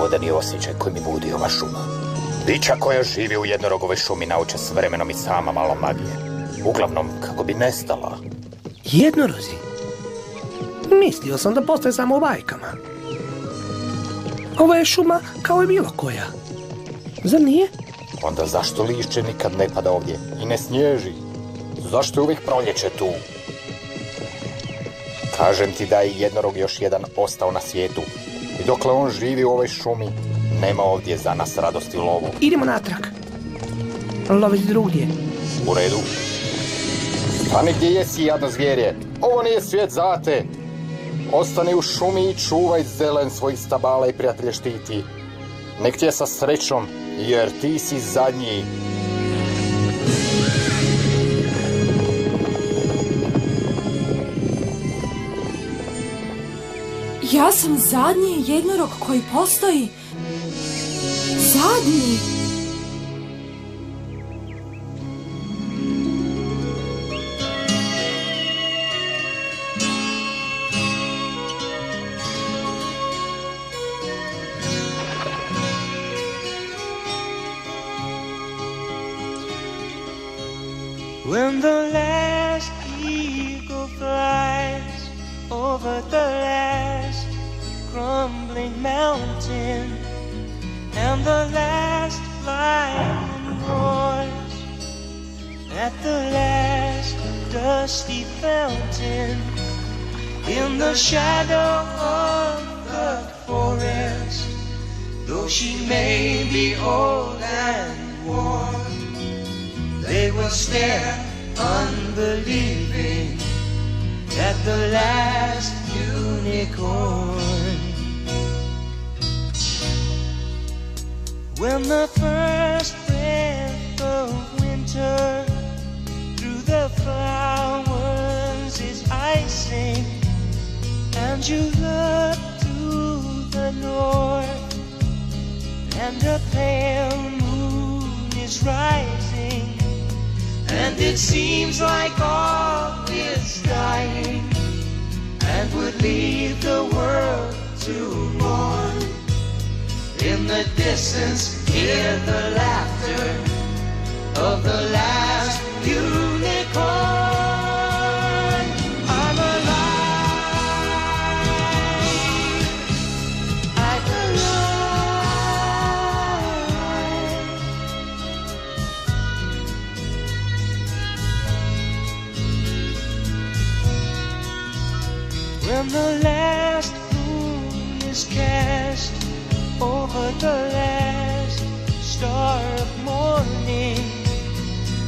vodeni osjećaj koji mi budi ova šuma. Bića koja živi u jednorogovoj šumi nauče s vremenom i sama malo magije. Uglavnom, kako bi nestala. Jednorozi? Mislio sam da postoje samo u bajkama. Ovo je šuma kao i bilo koja. Zar nije? Onda zašto lišće nikad ne pada ovdje i ne snježi? Zašto je uvijek proljeće tu? Kažem ti da je jednorog još jedan ostao na svijetu. I dokle on živi u ovoj šumi, nema ovdje za nas radosti lovu. Idemo natrag. Loviti drugdje. U redu. Stani gdje jesi, jadno zvjerje. Ovo nije svijet za te. Ostani u šumi i čuvaj zelen svojih stabala i prijatelje štiti. Nek ti je sa srećom, jer ti si zadnji. Ja sam zadnji jednorog koji postoji. Zadnji. When the last eagle flies over the last crumbling mountain, and the last lion roars at the last dusty fountain, in the shadow of the forest, though she may be old and worn, they will stare unbelieving at the last unicorn. When the first breath of winter through the flowers is icing, and you look to the north, and a pale moon is rising, and it seems like all is dying, and would leave the world to mourn. In the distance, hear the laughter of the last unicorn. I'm alive. I'm alive. When the last moon is cast over the last star of morning,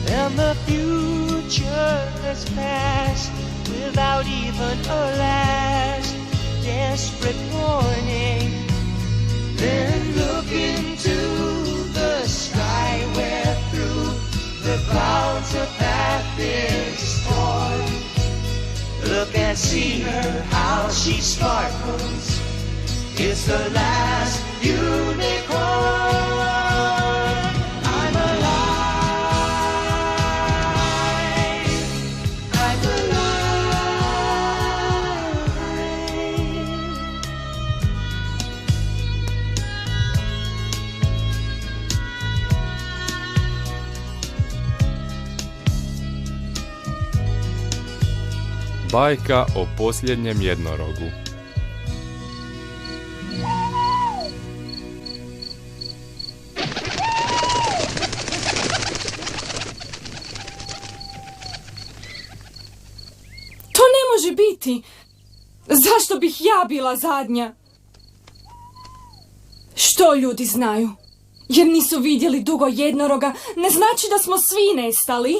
and the future has passed without even a last desperate warning, then look into the sky where through the clouds a path is torn. Look and see her, how she sparkles. It's the last unicorn. I'm alive. I'm alive. Bajka o posljednjem jednorogu. Može biti. Zašto bih ja bila zadnja? Što ljudi znaju? Jer nisu vidjeli dugo jednoroga, ne znači da smo svi nestali.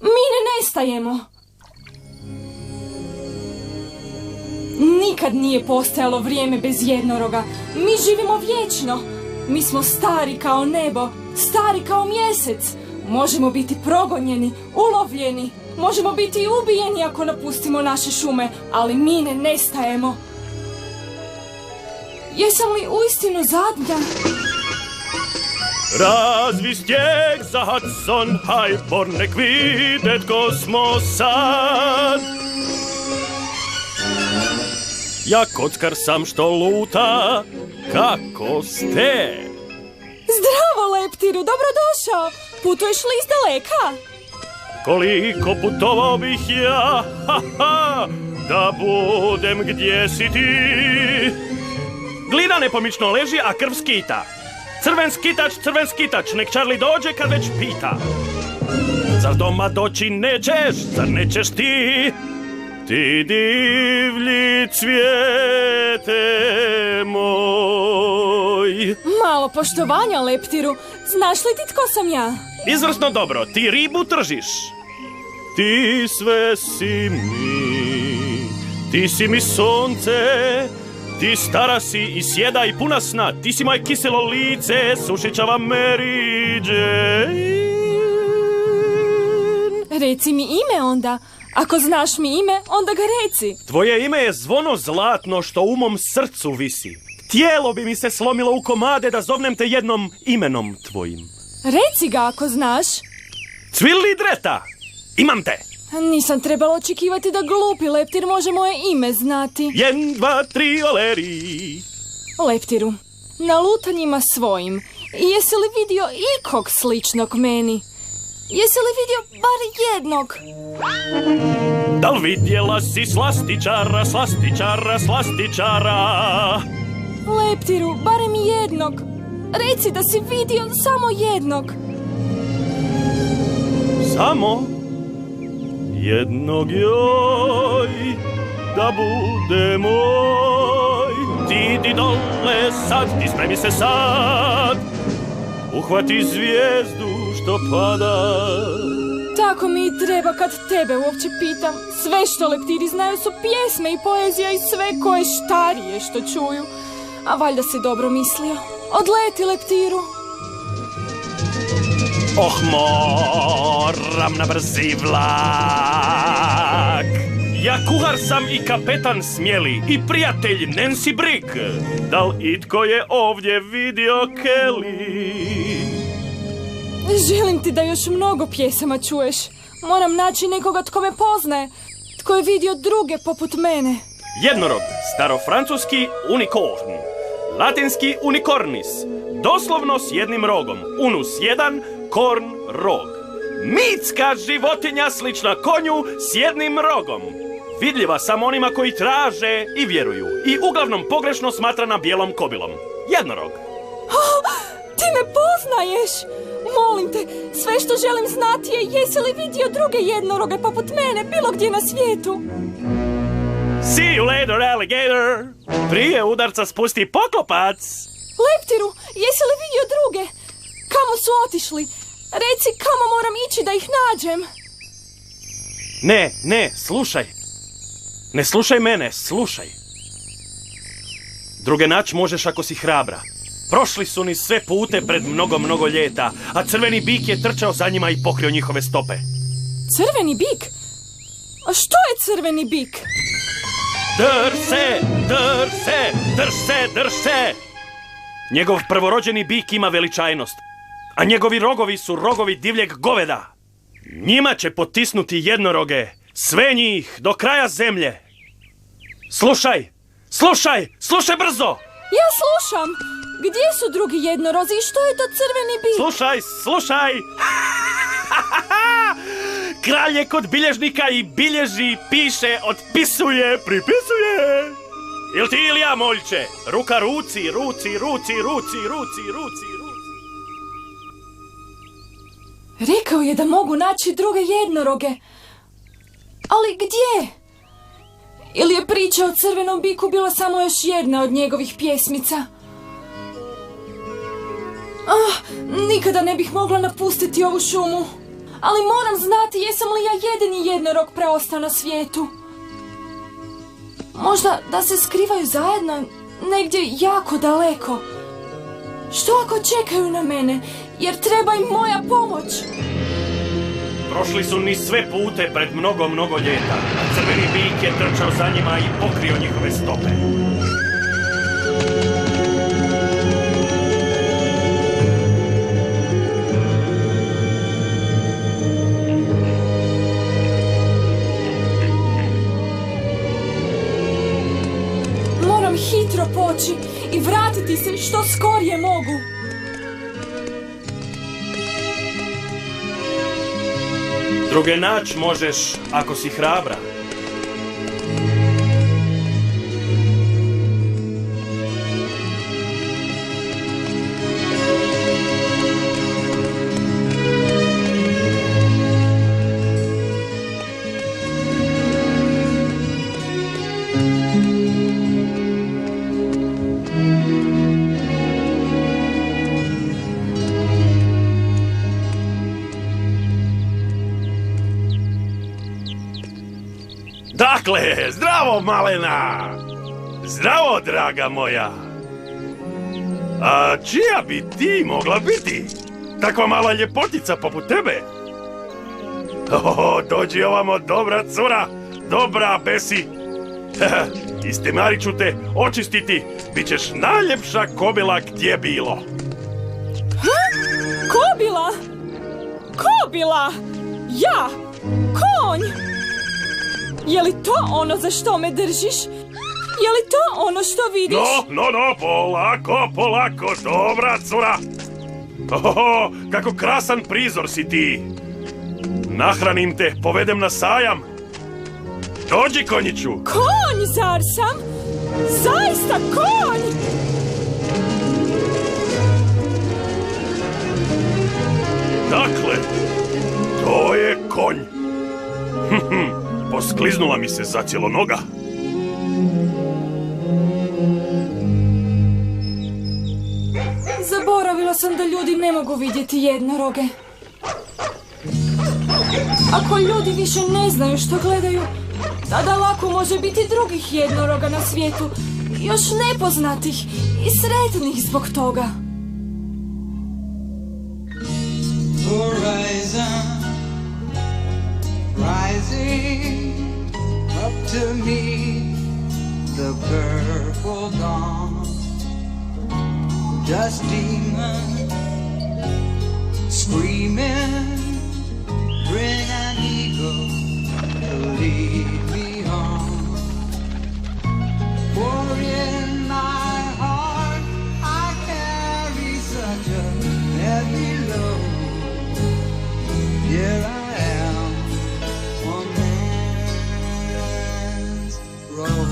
Mi ne nestajemo. Nikad nije postojalo vrijeme bez jednoroga. Mi živimo vječno. Mi smo stari kao nebo, stari kao mjesec. Možemo biti progonjeni, ulovljeni. Možemo biti ubijeni ako napustimo naše šume, ali mi ne nestajemo. Jesam li uistinu zadnja? Razvi stijeg za Hudson Highborn, nek vide tko smo sad. Ja kockar sam što luta kako ste? Zdravo, Leptiru, dobrodošao. Putuješ li iz daleka? Koliko putovao bih ja, da budem gdje si ti. Glina nepomično leži, a krv skita. Crven skitač, nek Charlie dođe kad već pita. Zar doma doći nećeš, zar nećeš ti? Ti divlji cvijete moj. Malo poštovanja, Leptiru. Znaš li ti tko sam ja? Izvrsno dobro, ti ribu tržiš. Ti sve si mi, ti si mi sunce, ti stara si i sjeda i puna sna, ti si moje kiselo lice, sušićava Mary Jane. Reci mi ime onda. Ako znaš mi ime, onda ga reci. Tvoje ime je zvono zlatno što u mom srcu visi. Tijelo bi mi se slomilo u komade da zovnem te jednom imenom tvojim. Reci ga ako znaš. Cvili dreta, imam te. Nisam trebala očekivati da glupi Leptir može moje ime znati. 1, 2, 3, oleri. Leptiru, na lutanjima svojim, jesi li vidio ikog sličnog meni? Jesi li vidio bar jednog? Da li vidjela si slastičara, slastičara, slastičara? Leptiru, barem jednog. Reci da si vidio samo jednog. Samo jednog joj, da bude moj. Ti di dole sad, ti spremi se sad, uhvati zvijezdu što pada. Tako mi i treba kad tebe uopće pitam. Sve što leptiri znaju su pjesme i poezija i sve koje štarije što čuju. A valjda si dobro mislio. Odleti, Leptiru. Oh, moram na brzi vlak. Ja kuhar sam i kapetan smjeli i prijatelj Nancy Brick. Da li itko je ovdje vidio Kelly? Želim ti da još mnogo pjesama čuješ. Moram naći nekoga tko me poznaje, tko je vidio druge poput mene. Jednorog, starofrancuski unicorn, latinski unicornis, doslovno s jednim rogom, unus jedan, korn rog. Mitska životinja slična konju s jednim rogom. Vidljiva samo onima koji traže i vjeruju i uglavnom pogrešno smatrana bijelom kobilom. Jednorog. Ti me poznaješ! Molim te, sve što želim znati je jesi li vidio druge jednoroge poput mene bilo gdje na svijetu? See you later, alligator! Prije udarca spusti poklopac! Leptiru, jesi li vidio druge? Kamo su otišli? Reci kamo moram ići da ih nađem. Ne, slušaj. Ne slušaj mene, slušaj. Druge naći možeš ako si hrabra. Prošli su ni sve pute pred mnogo ljeta, a crveni bik je trčao za njima i pokrio njihove stope. Crveni bik? A što je crveni bik? Drž se! Njegov prvorođeni bik ima veličajnost, a njegovi rogovi su rogovi divljeg goveda. Njima će potisnuti jednoroge, sve njih, do kraja zemlje. Slušaj brzo! Ja slušam! Gdje su drugi jednorozi i što je to crveni bik? Slušaj! Kralj je kod bilježnika i bilježi, piše, otpisuje, pripisuje. Jel ti ili ja, moljče? Ruka ruci. Rekao je da mogu naći druge jednoroge. Ali gdje? Ili je priča o crvenom biku bila samo još jedna od njegovih pjesmica? Nikada ne bih mogla napustiti ovu šumu. Ali moram znati jesam li ja jedini jednorog preostao na svijetu. Možda da se skrivaju zajedno negdje jako daleko. Što ako čekaju na mene, jer treba im moja pomoć? Prošli su ni sve pute pred mnogo ljeta, a crveni bik je trčao za njima i pokrio njihove stope. Moram hitro poći i vratiti se što skorije mogu. Druge naći možeš ako si hrabra. Dakle, zdravo malena! Zdravo, draga moja! A čija bi ti mogla biti? Takva mala ljepotica poput tebe? Dođi ovamo, dobra cura, dobra besi. Istemari ću te očistiti, bit ćeš najljepša kobila gdje bilo. Kobila? Kobila? Ja? Konj? Je li to ono za što me držiš? Je li to ono što vidiš? No, polako, dobra cura. Kako krasan prizor si ti. Nahranim te, povedem na sajam. Dođi, konjiću. Konj, zar sam? Zaista konj! Dakle, to je konj. Poskliznula mi se zacijelo noga. Zaboravila sam da ljudi ne mogu vidjeti jednoroge. Ako ljudi više ne znaju što gledaju, tada lako može biti drugih jednoroga na svijetu, još nepoznatih i sretnih zbog toga. Horizon rising up to meet the purple dawn. Dust demon screaming, bring an eagle to lead me home. For in my heart I carry such a heavy load. Here I am on man's road,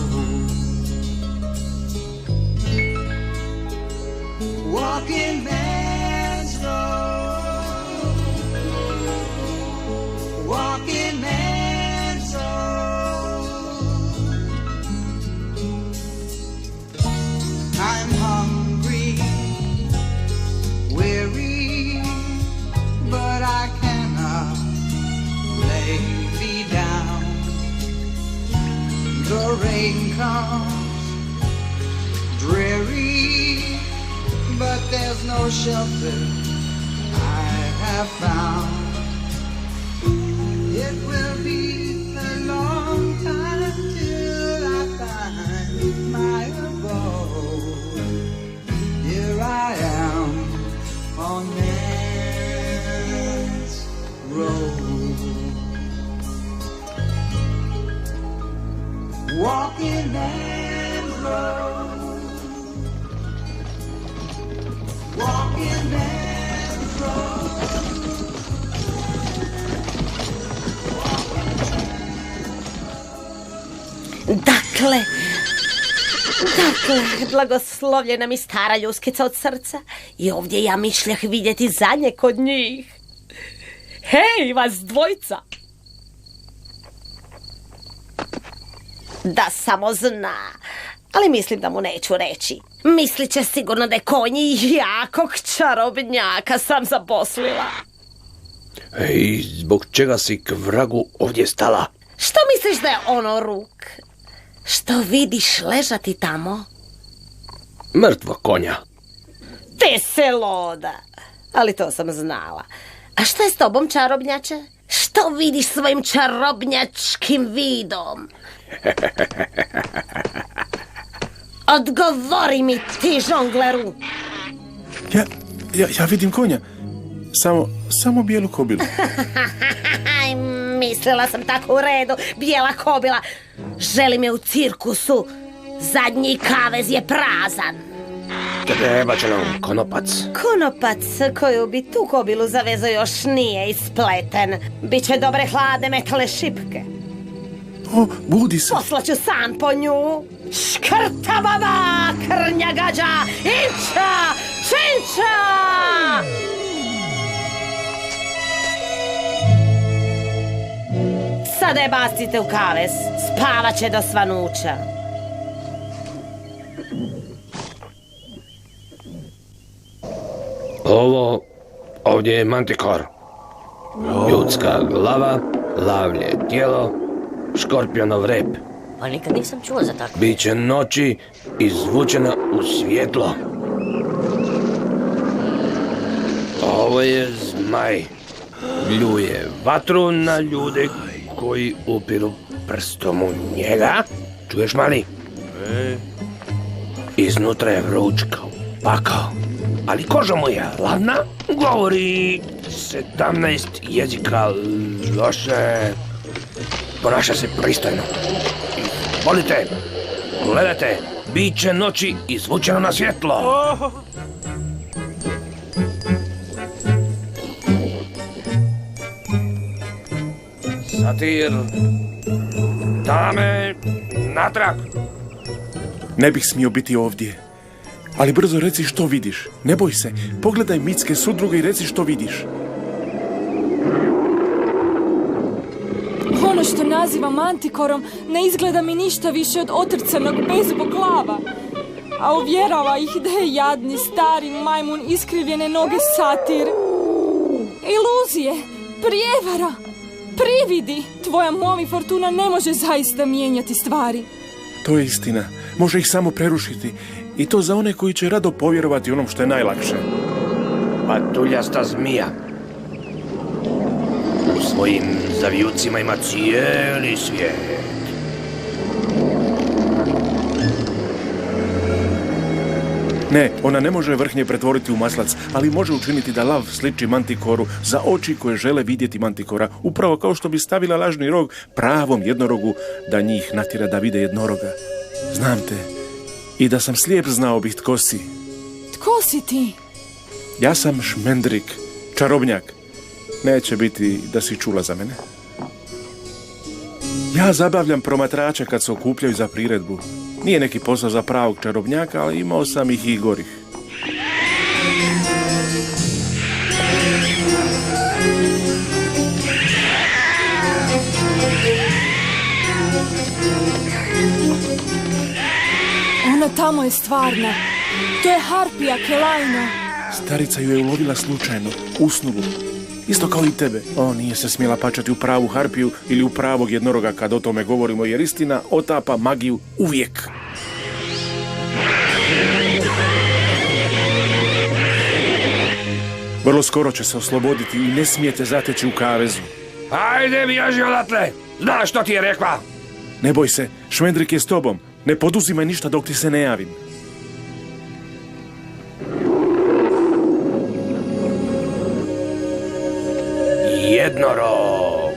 walking man's road, walking man's road. I'm hungry, weary, but I cannot lay me down. The rain comes dreary, but there's no shelter I have found. It will be a long time till I find my abode. Here I am on man's road, walking man's road, walking man's road. Dakle, blagoslovljena mi stara ljuskica od srca i ovdje ja mišljah vidjeti zadnje kod njih. Hej, vas dvojica! Da samo zna, ali mislim da mu neću reći. Mislit će sigurno da je konji jakog čarobnjaka sam zaposlila. Ej, zbog čega si k vragu ovdje stala? Što misliš da je ono ruk? Što vidiš ležati tamo? Mrtvo konja. Te se loda. Ali to sam znala. A što je s tobom, čarobnjače? Što vidiš svojim čarobnjačkim vidom? Odgovori mi ti, žongleru. Ja vidim konja. Samo bijelu kobilu. Mislila sam tako, u redu. Bijela kobila. Želi me u cirkusu. Zadnji kavez je prazan. tebe je bačeno konopac. Konopac koju bi tu kobilu zavezao još nije ispleten. Biće dobre hladne metalne šipke. O, budi se. Poslaću sam po nju. Škrta baba, krnja gađa, inča, činča! Sada je bacite u kavez, spavat će do svanuća. Ovo ovdje je mantikor. Ljudska glava, lavlje tijelo, škorpionov rep. Pa nikad nisam čuo za tako. Biće noći izvučena u svjetlo. Ovo je zmaj. Ljuje vatru na ljude koji upiru prstom u njega. Čuješ, mali? Iznutra je vruć kao pakao, ali koža mu je ladna. Govori 17 jezika loše. Ponaša se pristojno. Volite, gledajte, bit će noći izvučeno na svjetlo. Satir, dame, natrag. Ne bih smio biti ovdje. Ali brzo reci što vidiš. Ne boj se. Pogledaj mitske sudruge i reci što vidiš. Ono što nazivam mantikorom ne izgleda mi ništa više od otrcanog bezubog glava. A uvjerava ih da je jadni, stari majmun iskrivljene noge satir. Iluzije, prijevara, prividi. Tvoja momi fortuna ne može zaista mijenjati stvari. To je istina. Može ih samo prerušiti. I to za one koji će rado povjerovati onom što je najlakše. Patuljasta zmija. U svojim zavijucima ima cijeli svijet. Ne, ona ne može vrhnje pretvoriti u maslac, ali može učiniti da lav sliči mantikoru za oči koje žele vidjeti mantikora, upravo kao što bi stavila lažni rog pravom jednorogu da njih natjera da vide jednoroga. Znam te. I da sam slijep znao bih tko si. Tko si ti? Ja sam Šmendrik, čarobnjak. Neće biti da si čula za mene. Ja zabavljam promatrače kad se okupljaju za priredbu. Nije neki posao za pravog čarobnjaka, ali imao sam ih i gorih. Ona tamo je stvarna. To je Harpija Kelajna. Starica ju je ulovila slučajno, usnulu. Isto kao i tebe. O, nije se smjela pačati u pravu harpiju ili u pravog jednoroga kad o tome govorimo, jer istina otapa magiju uvijek. Vrlo skoro će se osloboditi i ne smijete zateći u kavezu. Ajde, bježi odatle! Znaš što ti je rekla? Ne boj se, Šmendrik je s tobom. Ne poduzimaj ništa dok ti se ne javim. Jednorog.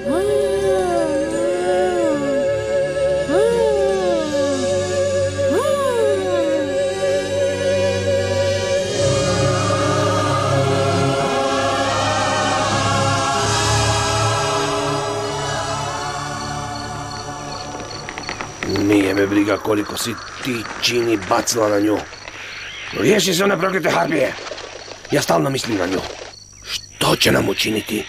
Nije me briga koliko si ti čini bacila na nju. Riješi se one proklete harpije. Ja stalno mislim na nju. Što će nam učiniti?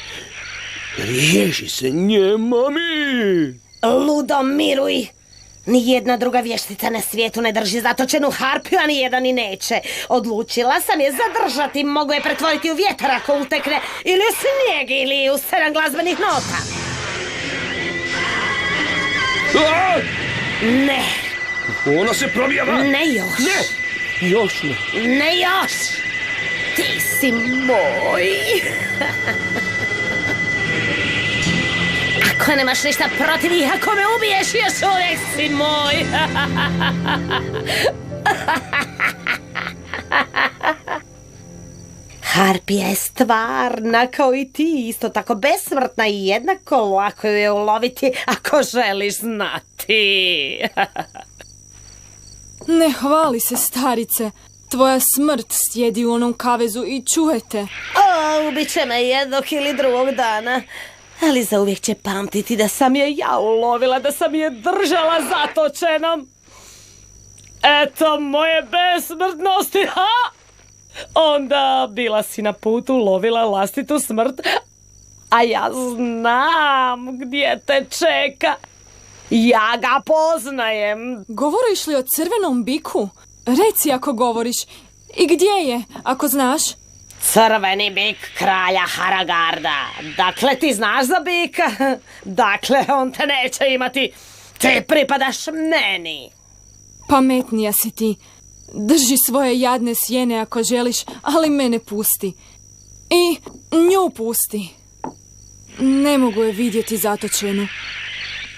Riješi se nje, mami! Ludo, miruj! Nijedna druga vještica na svijetu ne drži zatočenu harpiju, a nijedan i neće. Odlučila sam je zadržati, mogu je pretvoriti u vjetar ako utekne, ili u snijeg, ili u 7 glazbenih nota. A! Ne, Ona se probijava! ne još. Ne! Još ne. Ne još! Ti si moj! Ako nemaš ništa protiv i ako me ubiješ, još uvijek si moj! Harpija je stvarna kao i ti, isto tako besmrtna i jednako lako ju je uloviti ako želiš znati. Ne hvali se, starice. Tvoja smrt sjedi u onom kavezu i čujete. O, ubit će me jednog ili drugog dana. Ali zauvijek će pamtiti da sam je ja ulovila, da sam je držala zatočenom. Eto moje besmrtnosti, ha! Onda bila si na putu lovila vlastitu smrt, a ja znam gdje te čeka. Ja ga poznajem. Govoriš li o crvenom biku? Reci ako govoriš. I gdje je, ako znaš? Crveni bik kralja Haragarda. Dakle, ti znaš za bika? Dakle, on te neće imati. Ti pripadaš meni. Pametnija si ti. Drži svoje jadne sjene ako želiš, ali mene pusti. I nju pusti. Ne mogu je vidjeti zatočenu.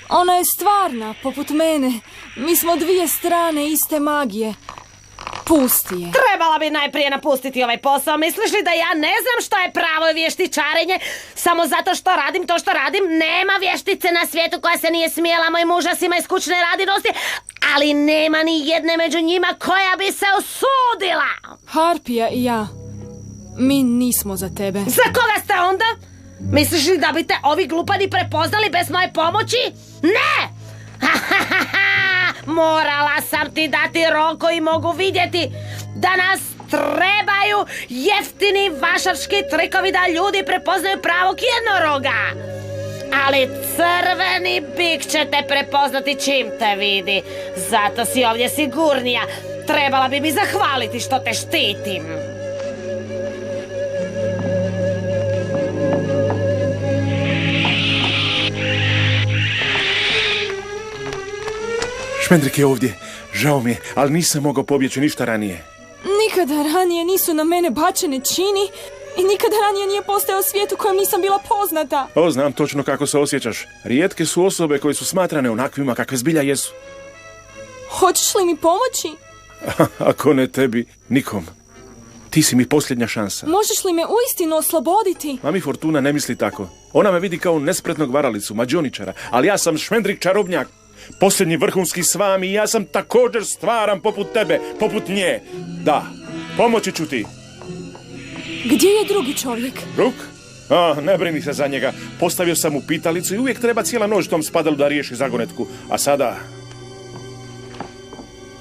Ona je stvarna, poput mene. Mi smo dvije strane iste magije. Pusti je. Trebala bi najprije napustiti ovaj posao. Misliš li da ja ne znam što je pravo vještičarenje? Samo zato što radim to što radim? Nema vještice na svijetu koja se nije smijela mojim užasima iz kućne radinosti, ali nema ni jedne među njima koja bi se usudila. Harpija i ja. Mi nismo za tebe. Za koga ste onda? Misliš li da bi te ovi glupani prepoznali bez moje pomoći? Ne! Morala sam ti dati rok koji mogu vidjeti da nas trebaju jeftini vašarski trikovi da ljudi prepoznaju pravog jednoroga. Ali crveni bik će te prepoznati čim te vidi. Zato si ovdje sigurnija. Trebala bi mi zahvaliti što te štitim. Šmendrik je ovdje. Žao mi je, ali nisam mogao pobjeći ništa ranije. Nikada ranije nisu na mene bačene čini i nikada ranije nije postojao svijet u kojem nisam bila poznata. O, znam točno kako se osjećaš. Rijetke su osobe koje su smatrane onakvima kakve zbilja jesu. Hoćeš li mi pomoći? Ako ne tebi, nikom. Ti si mi posljednja šansa. Možeš li me uistinu osloboditi? Mami Fortuna ne misli tako. Ona me vidi kao nespretnog varalicu, mađioničara, ali ja sam Šmendrik čarobnjak. Posljednji vrhunski svam i ja sam također stvaran poput tebe, poput nje. Da, pomoći ću ti. Gdje je drugi čovjek? Drug? Ne brini se za njega. Postavio sam mu pitalicu i uvijek treba cijela noć tom spadalu da riješi zagonetku. A sada...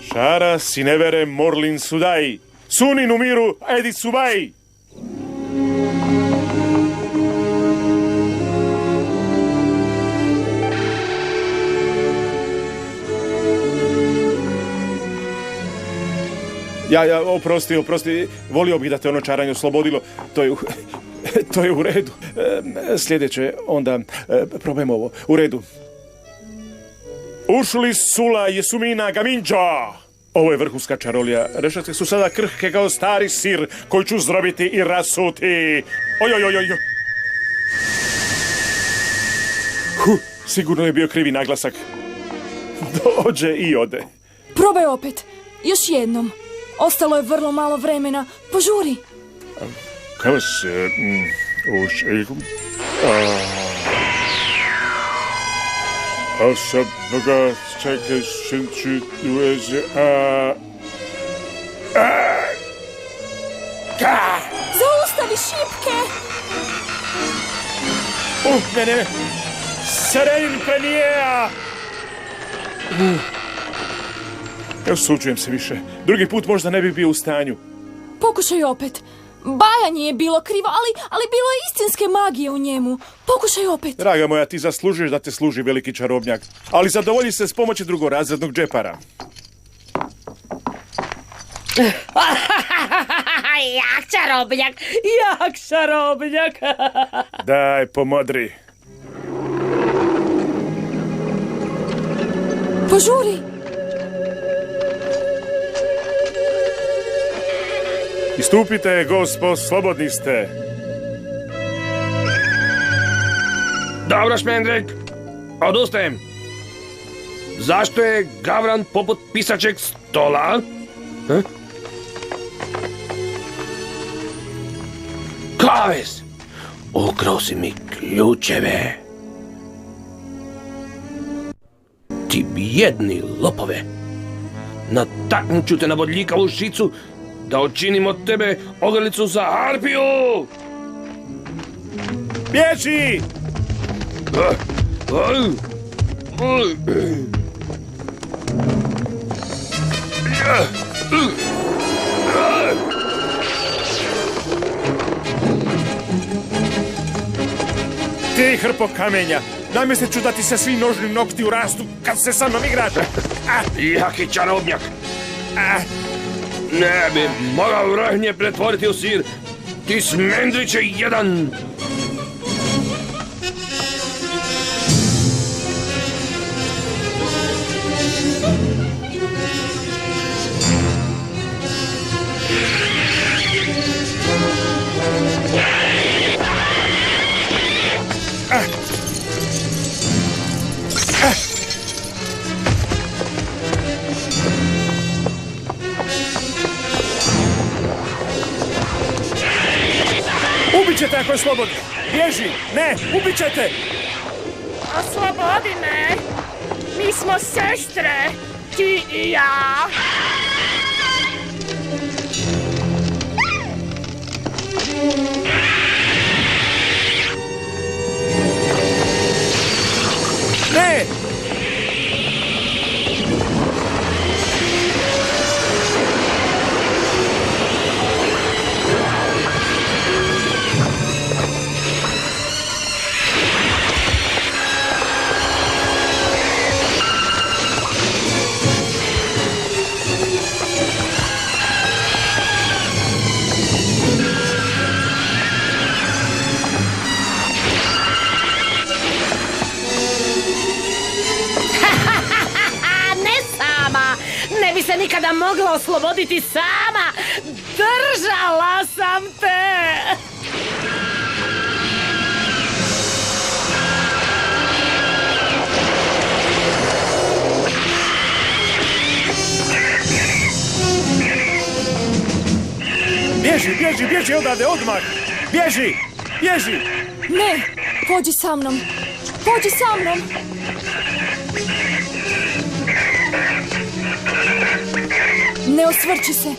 Šara sinevere morlin sudaj. Sunin u miru, edi subaj. Oprosti, volio bih da te ono čaranje oslobodilo, to je u redu. Sljedeće, onda, probajmo ovo, u redu. Ušli sula jesumina gaminđa. Ovo je vrhunska čarolija, rešetke su sada krhke kao stari sir koji ću zdrobiti i rasuti. Ojojojoj. Sigurno je bio krivi naglasak. Dođe i ode. Probaj opet, još jednom. Ostalo je vrlo malo vremena. Požuri. Kako se... Osoboga čekaj šinči uveže... Zaustavi šipke! Ne. Serenin premijera! Osuđujem se više. Drugi put možda ne bi bio u stanju. Pokušaj opet. Bajanje je bilo krivo, ali bilo je istinske magije u njemu. Pokušaj opet. Draga moja, ti zaslužuješ da te služi veliki čarobnjak. Ali zadovolji se s pomoći drugorazrednog džepara. Jak čarobnjak. Daj, pomodri. Požuri. Istupite, gospo, slobodni ste. Dobro, Šmendrik, odustajem. Zašto je Gavran poput pisačeg stola? Kavez! Ukrao si mi ključeve. Ti bijedni lopove. Nataknut ću te na bodljikavu šicu da učinim od tebe ogrlicu za harpiju! Bježi! Ti hrpo kamenja, namjeslit ću da ti se svi nožni nokti urastu kad se sa mnom igraš. Jaki čarobnjak! Ne bi mogao vrhnje pretvoriti u sir. Ti smendriće jedan! Ubit ćete ako je slobodno. Bježi! Ne! Ubit ćete! Oslobodi me! Mi smo sestre! Ti i ja! Ne! Ne bi se nikada mogla osloboditi sama. Držala sam te. Bježi odavde, odmah! Bježi! Ne, pođi sa mnom. Pođi sa mnom. Ne osvrći se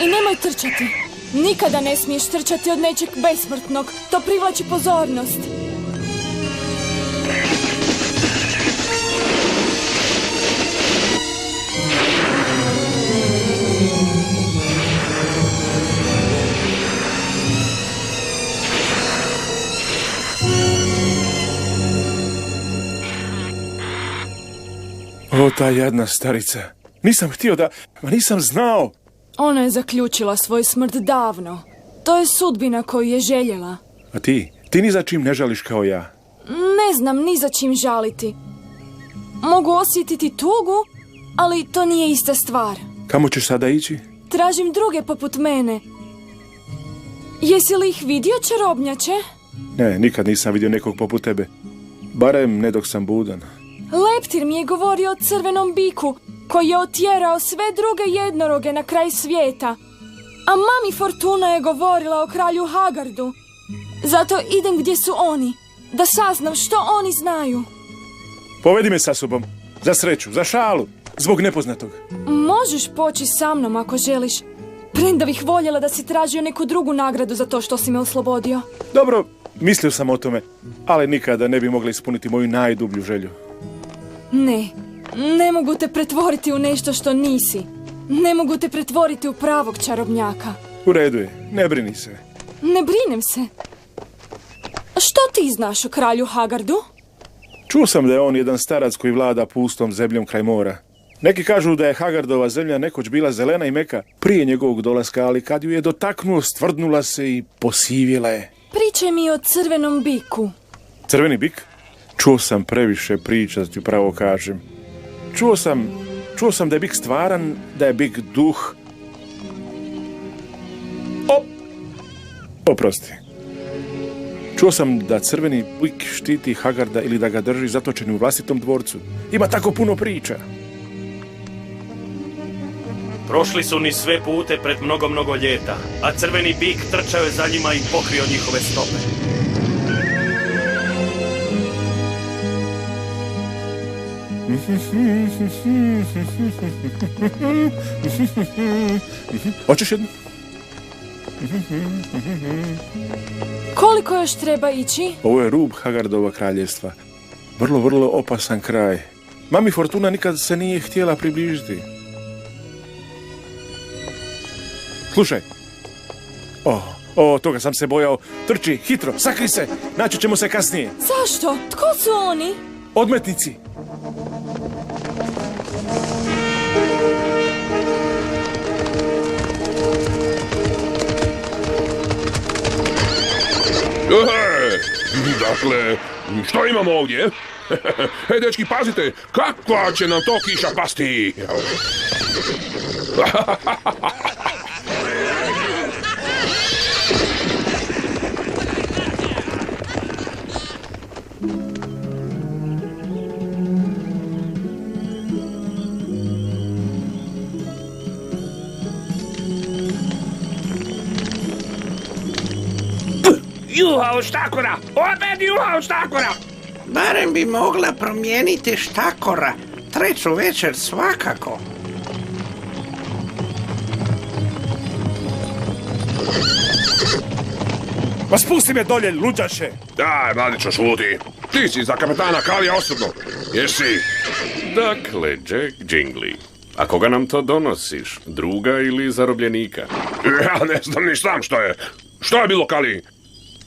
i nemoj trčati. Nikada ne smiješ trčati od nečeg besmrtnog. To privlači pozornost. O, ta jadna starica. Nisam htio da... Nisam znao. Ona je zaključila svoj smrt davno. To je sudbina koju je željela. A ti? Ti ni za čim ne žališ kao ja. Ne znam ni za čim žaliti. Mogu osjetiti tugu, ali to nije ista stvar. Kamo ćeš sada ići? Tražim druge poput mene. Jesi li ih vidio, čarobnjače? Ne, nikad nisam vidio nekog poput tebe. Barem ne dok sam budan. Leptir mi je govorio o crvenom biku, koji je otjerao sve druge jednoroge na kraj svijeta. A mami Fortuna je govorila o kralju Hagardu. Zato idem gdje su oni, da saznam što oni znaju. Povedi me sa sobom. Za sreću, za šalu, zbog nepoznatog. Možeš poći sa mnom ako želiš. Premda bih voljela da si tražio neku drugu nagradu za to što si me oslobodio. Dobro, mislio sam o tome, ali nikada ne bi mogla ispuniti moju najdublju želju. Ne mogu te pretvoriti u nešto što nisi. Ne mogu te pretvoriti u pravog čarobnjaka. U redu je, ne brini se. Ne brinem se. Što ti znaš o kralju Hagardu? Čuo sam da je on jedan starac koji vlada pustom zemljom kraj mora. Neki kažu da je Hagardova zemlja nekoć bila zelena i meka prije njegovog dolaska, ali kad ju je dotaknuo, stvrdnula se i posivjela je. Pričaj mi o crvenom biku. Crveni bik? Čuo sam previše priča, da ti pravo kažem. Čuo sam da je bik stvaran, da je bik duh. Oprosti. Čuo sam da crveni bik štiti Hagarda ili da ga drži zatočeni u vlastitom dvorcu. Ima tako puno priča. Prošli su ni sve pute pred mnogo ljeta, a crveni bik trčao je za njima i pokrio njihove stope. Hoćeš jednu? Koliko još treba ići? Ovo je rub Hagardova kraljestva. Vrlo, vrlo opasan kraj. Mami Fortuna nikad se nije htjela približiti. Slušaj. Toga sam se bojao. Trči, hitro, sakri se. Naći ćemo se kasnije. Zašto? Tko su oni? Odmetnici. Dakle, što imamo ovdje? Hej, dečki, pazite, kakva će nam to kiša pasti? Juha od štakora! Opet juha od štakora! Barem bi mogla promijeniti štakora. Treću večer svakako. Ma spusti me dolje, luđaše! Daj, mladićo, šuti. Ti si za kapetana Kalija osobno. Jesi? Dakle, Jack Jingley, a koga nam to donosiš? Druga ili zarobljenika? Ja ne znam ni sam što je. Što je bilo, Kali?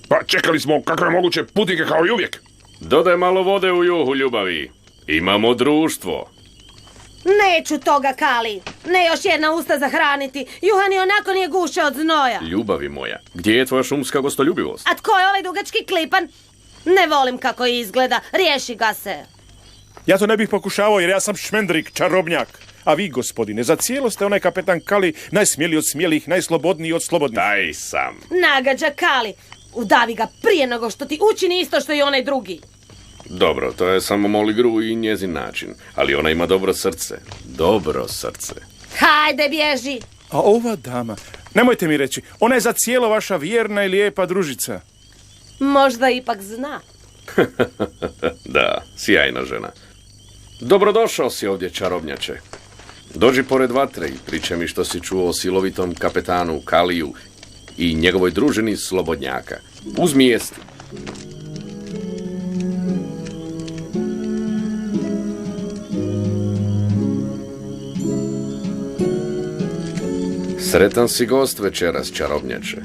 Pa čekali smo kakve moguće putike kao i uvijek. Dodaj malo vode u juhu, ljubavi. Imamo društvo. Neću toga, Kali. Ne još jedna usta zahraniti. Juhan i onako nije gušće od znoja. Ljubavi moja, gdje je tvoja šumska gostoljubivost? A tko je ovaj dugački klipan? Ne volim kako izgleda. Riješi ga se. Ja to ne bih pokušavao jer ja sam šmendrik, čarobnjak. A vi, gospodine, za cijelo ste onaj kapetan Kali, najsmijeliji od smijelih, najslobodniji od slobodnih. Daj sam. Nagađa, Kali. Udavi ga prije nego što ti učini isto što i onaj drugi. Dobro, to je samo Molly Gru i njezin način. Ali ona ima dobro srce. Dobro srce. Hajde, bježi. A ova dama, nemojte mi reći, ona je za cijelo vaša vjerna i lijepa družica. Možda ipak zna. Da, sjajna žena. Dobrodošao si ovdje, čarobnjače. Dođi pored vatre i pričaj mi što si čuo o silovitom kapetanu Kaliju i njegovoj družini slobodnjaka. Uzmi jesti. Sretan si gost večeras, čarobnjače.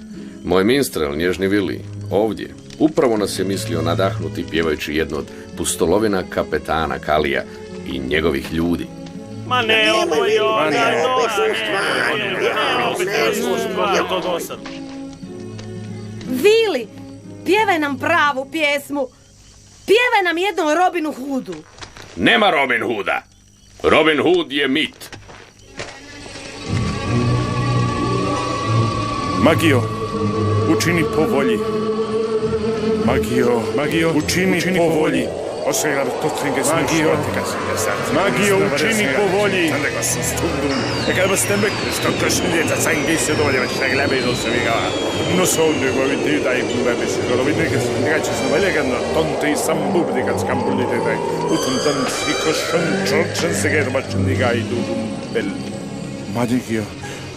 Moj minstrel, nježni Vili, ovdje, upravo nas je mislio nadahnuti pjevajući jednu od pustolovina kapetana Kalija i njegovih ljudi. Ma ne, ovo je Vili, pjevaj nam pravu pjesmu. Pjevaj nam jednu o Robinu Hoodu. Nema Robin Hooda. Robin Hood je mit. Magio, učini po volji. Magio, učini po volji. Magio, učini po volji.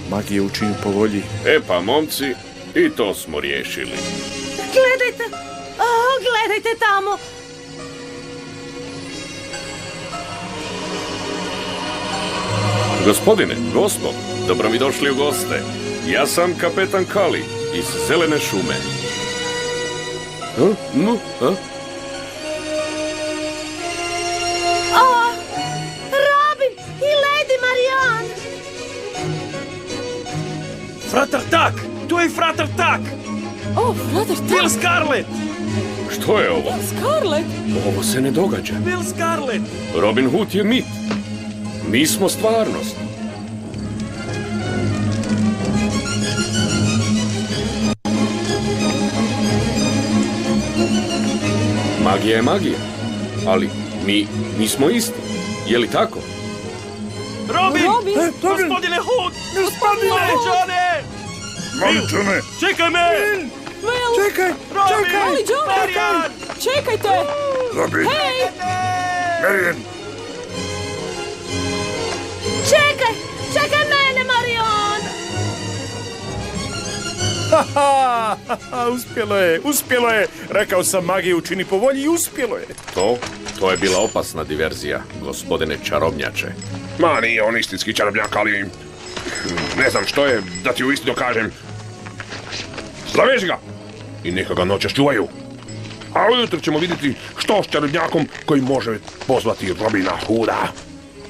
Magio, učini po volji. E pa, momci, i to smo riješili. Gledajte, gledajte tamo. Gospodine, gospo, dobro mi došli u goste. Ja sam kapetan Kali iz Zelene šume. Robin i Lady Marianne. Frater Tak! Tu je Frater Tak! Frater Tak! Bill Scarlet! Što je ovo? Scarlet? Ovo se ne događa. Bill Scarlet! Robin Hood je mit. Mi smo stvarnost. Magija je magija, ali mi smo isti. Je li tako? Robin! Gospodine Hood! Gospodine Johnny! Maličane! Čekaj me! Čekaj! Ali John! Čekajte! Robin! Hej! Marian! Uspjelo je. Rekao sam magiju čini po volji i uspjelo je. To je bila opasna diverzija, gospodine čarobnjače. Ma nije on istinski čarobnjak, ali ne znam što je, da ti u istinu kažem. Zaveži ga i neka ga noćas čuvaju. A ujutro ćemo vidjeti što s čarobnjakom koji može pozvati Robina Hooda.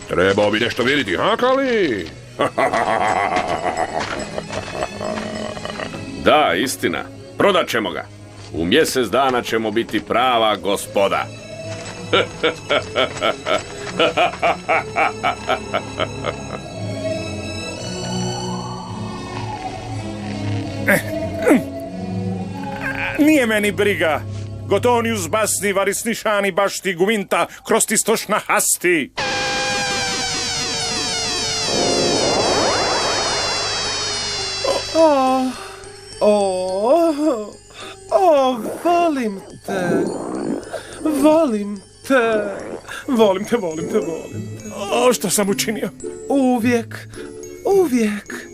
Trebao bi nešto vidjeti, ha, Kali? Da, istina. Prodat ćemo ga. U mjesec dana ćemo biti prava gospoda. Nije meni briga. Gotonius basni varisnišani bašti guminta kroz stošna hasti. Volim te. Volim te. Volim te. Što sam učinio? Uvijek.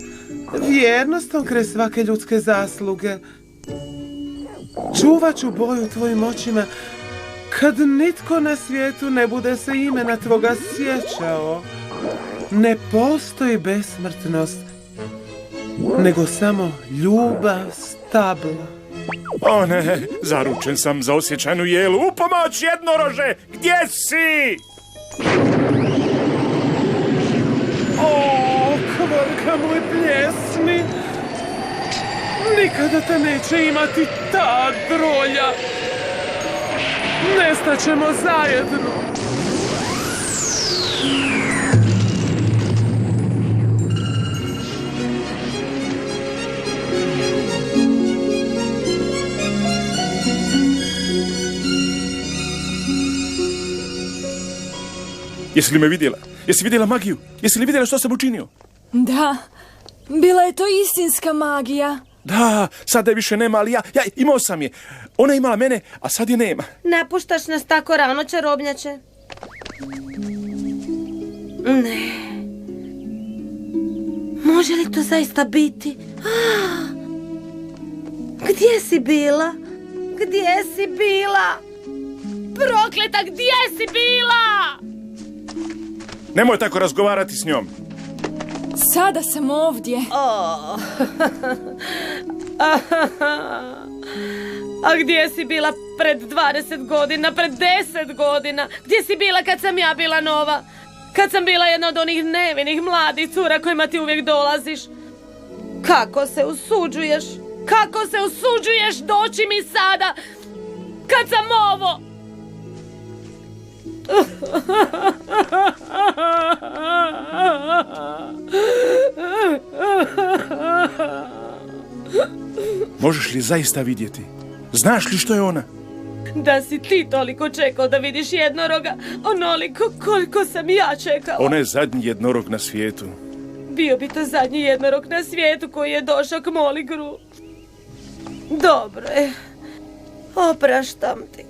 Vjernostom kraj svake ljudske zasluge. Čuvat ću boju tvojim očima kad nitko na svijetu ne bude se imena tvoga sjećao. Ne postoji besmrtnost, nego samo ljubav stabla. O ne, zaručen sam za osjećajnu jelu. U pomoć, jednorože! Gdje si? Kvarka moj pjesmi, nikada te neće imati ta drolja. Nestaćemo zajedno. Jesi li me vidjela? Jesi vidjela magiju? Jesi li vidjela što sam učinio? Da, bila je to istinska magija. Da, sada je više nema, ali ja imao sam je. Ona je imala mene, a sad je nema. Napuštaš nas tako rano, čarobnjače? Ne. Može li to zaista biti? Gdje si bila? Gdje si bila? Prokleta, gdje si bila? Nemoj tako razgovarati s njom. Sada sam ovdje. A gdje si bila pred 20 godina, pred 10 godina? Gdje si bila kad sam ja bila nova? Kad sam bila jedna od onih nevinih mladih cura kojima ti uvijek dolaziš? Kako se usuđuješ? Kako se usuđuješ doći mi sada kad sam ovo? Možeš li zaista vidjeti? Znaš li što je ona? Da si ti toliko čekao da vidiš jednoroga, onoliko koliko sam ja čekala. Ona je zadnji jednorog na svijetu. Bio bi to zadnji jednorog na svijetu koji je došao k Moligru. Dobro je. Opraštam ti.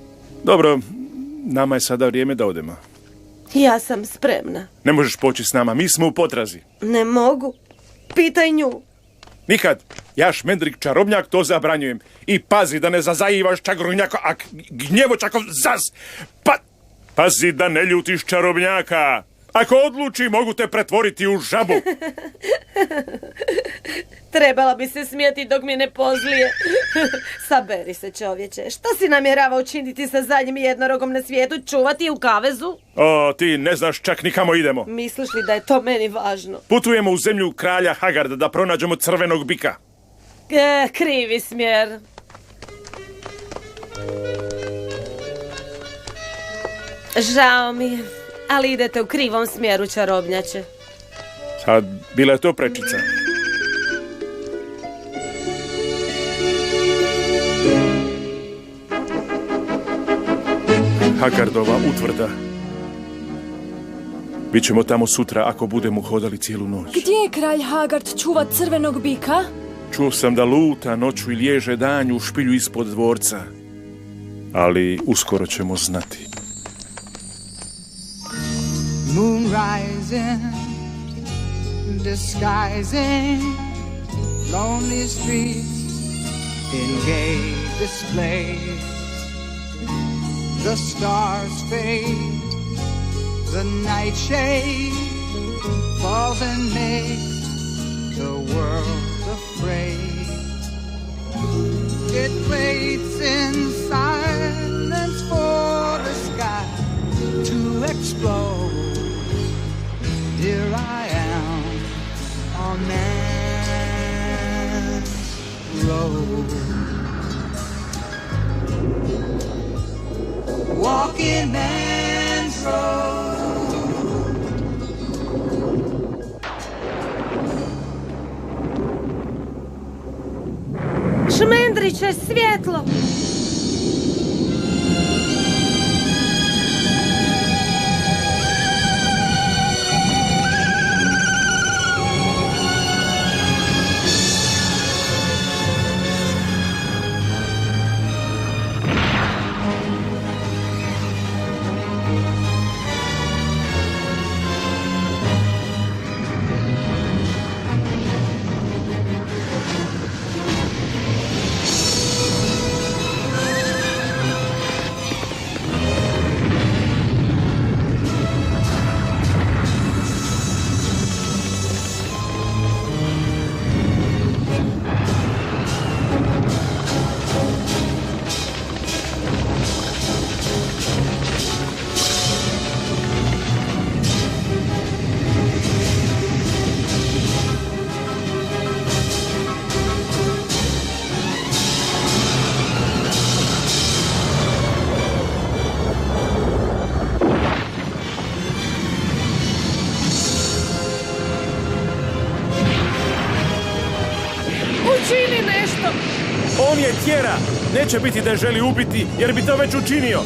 Dobro, nama je sada vrijeme da odemo. Ja sam spremna. Ne možeš poći s nama, mi smo u potrazi. Ne mogu. Pitaj nju. Nikad. Ja Šmendrik čarobnjak to zabranjujem. I pazi da ne zazajivaš čagrunjaka, a gnjevočakov zaz. Pazi da ne ljutiš čarobnjaka. Ako odluči, mogu te pretvoriti u žabu. Trebala bi se smijeti dok mi ne pozlije. Saberi se, čovječe. Što si namjerava učiniti sa zadnjim jednorogom na svijetu? Čuvati u kavezu? O, ti ne znaš čak ni kamo idemo. Misliš li da je to meni važno? Putujemo u zemlju kralja Hagarda da pronađemo crvenog bika. Krivi smjer. Žao mi je, ali idete u krivom smjeru, čarobnjače. Sad, bila je to prečica. Hagardova utvrda. Bićemo tamo sutra ako budemo hodali cijelu noć. Gdje je kralj Hagard čuva crvenog bika? Čuo sam da luta noću i liježe danju u špilju ispod dvorca. Ali uskoro ćemo znati. Moon rising, disguising lonely streets in gay display. The stars fade, the nightshade falls and makes the world afraid. It waits in silence for the sky to explode. Here I am on man's road, walking man's road. Šmendriće, svjetlo! Učini nešto! On je tjera! Neće biti da je želi ubiti, jer bi to već učinio.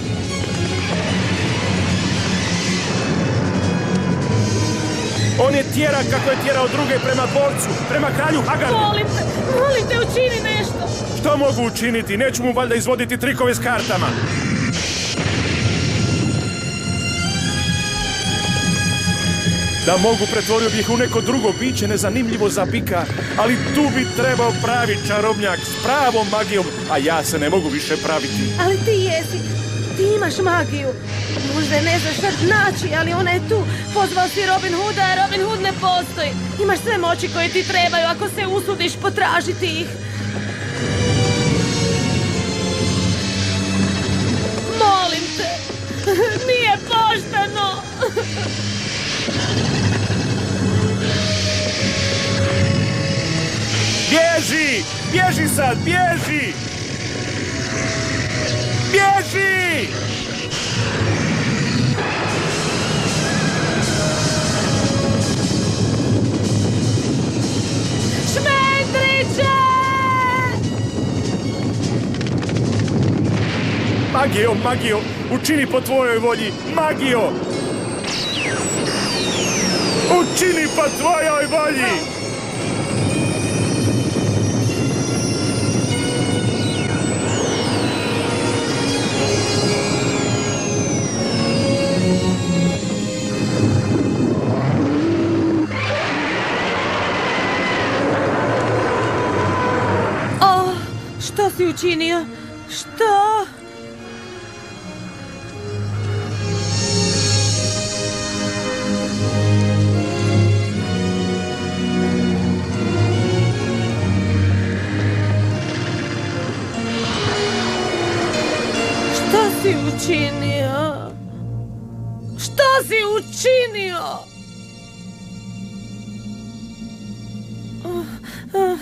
On je tjera kako je tjerao druge prema dvorcu, prema kralju Hagardu. Molim te, učini nešto! Što mogu učiniti? Neću mu valjda izvoditi trikove s kartama. Da mogu, pretvorio bih u neko drugo biće nezanimljivo za bika, ali tu bi trebao pravi čarobnjak s pravom magijom, a ja se ne mogu više praviti. Ali ti jesi, ti imaš magiju. Možda je ne znaš sad naći, ali ona je tu. Pozvao si Robin Hooda, a Robin Hood ne postoji. Imaš sve moći koje ti trebaju ako se usudiš potražiti ih. Molim te, nije pošteno. Bježi! Bježi sad! Bježi! Bježi! Šmendriće! Magijo, Magijo! Učini po tvojoj volji! Magijo! Učini po tvojoj volji! Što si učinio? Što? Što si učinio? Što si učinio?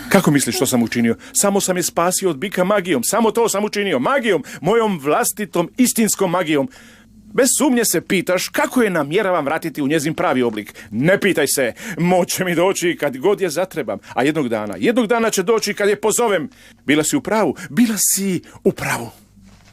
Kako misliš što sam učinio? Samo sam je spasio od bika magijom. Samo to sam učinio. Magijom. Mojom vlastitom istinskom magijom. Bez sumnje se pitaš kako je namjeravam vratiti u njezin pravi oblik. Ne pitaj se. Moće mi doći kad god je zatrebam. A jednog dana će doći kad je pozovem. Bila si u pravu. Bila si u pravu.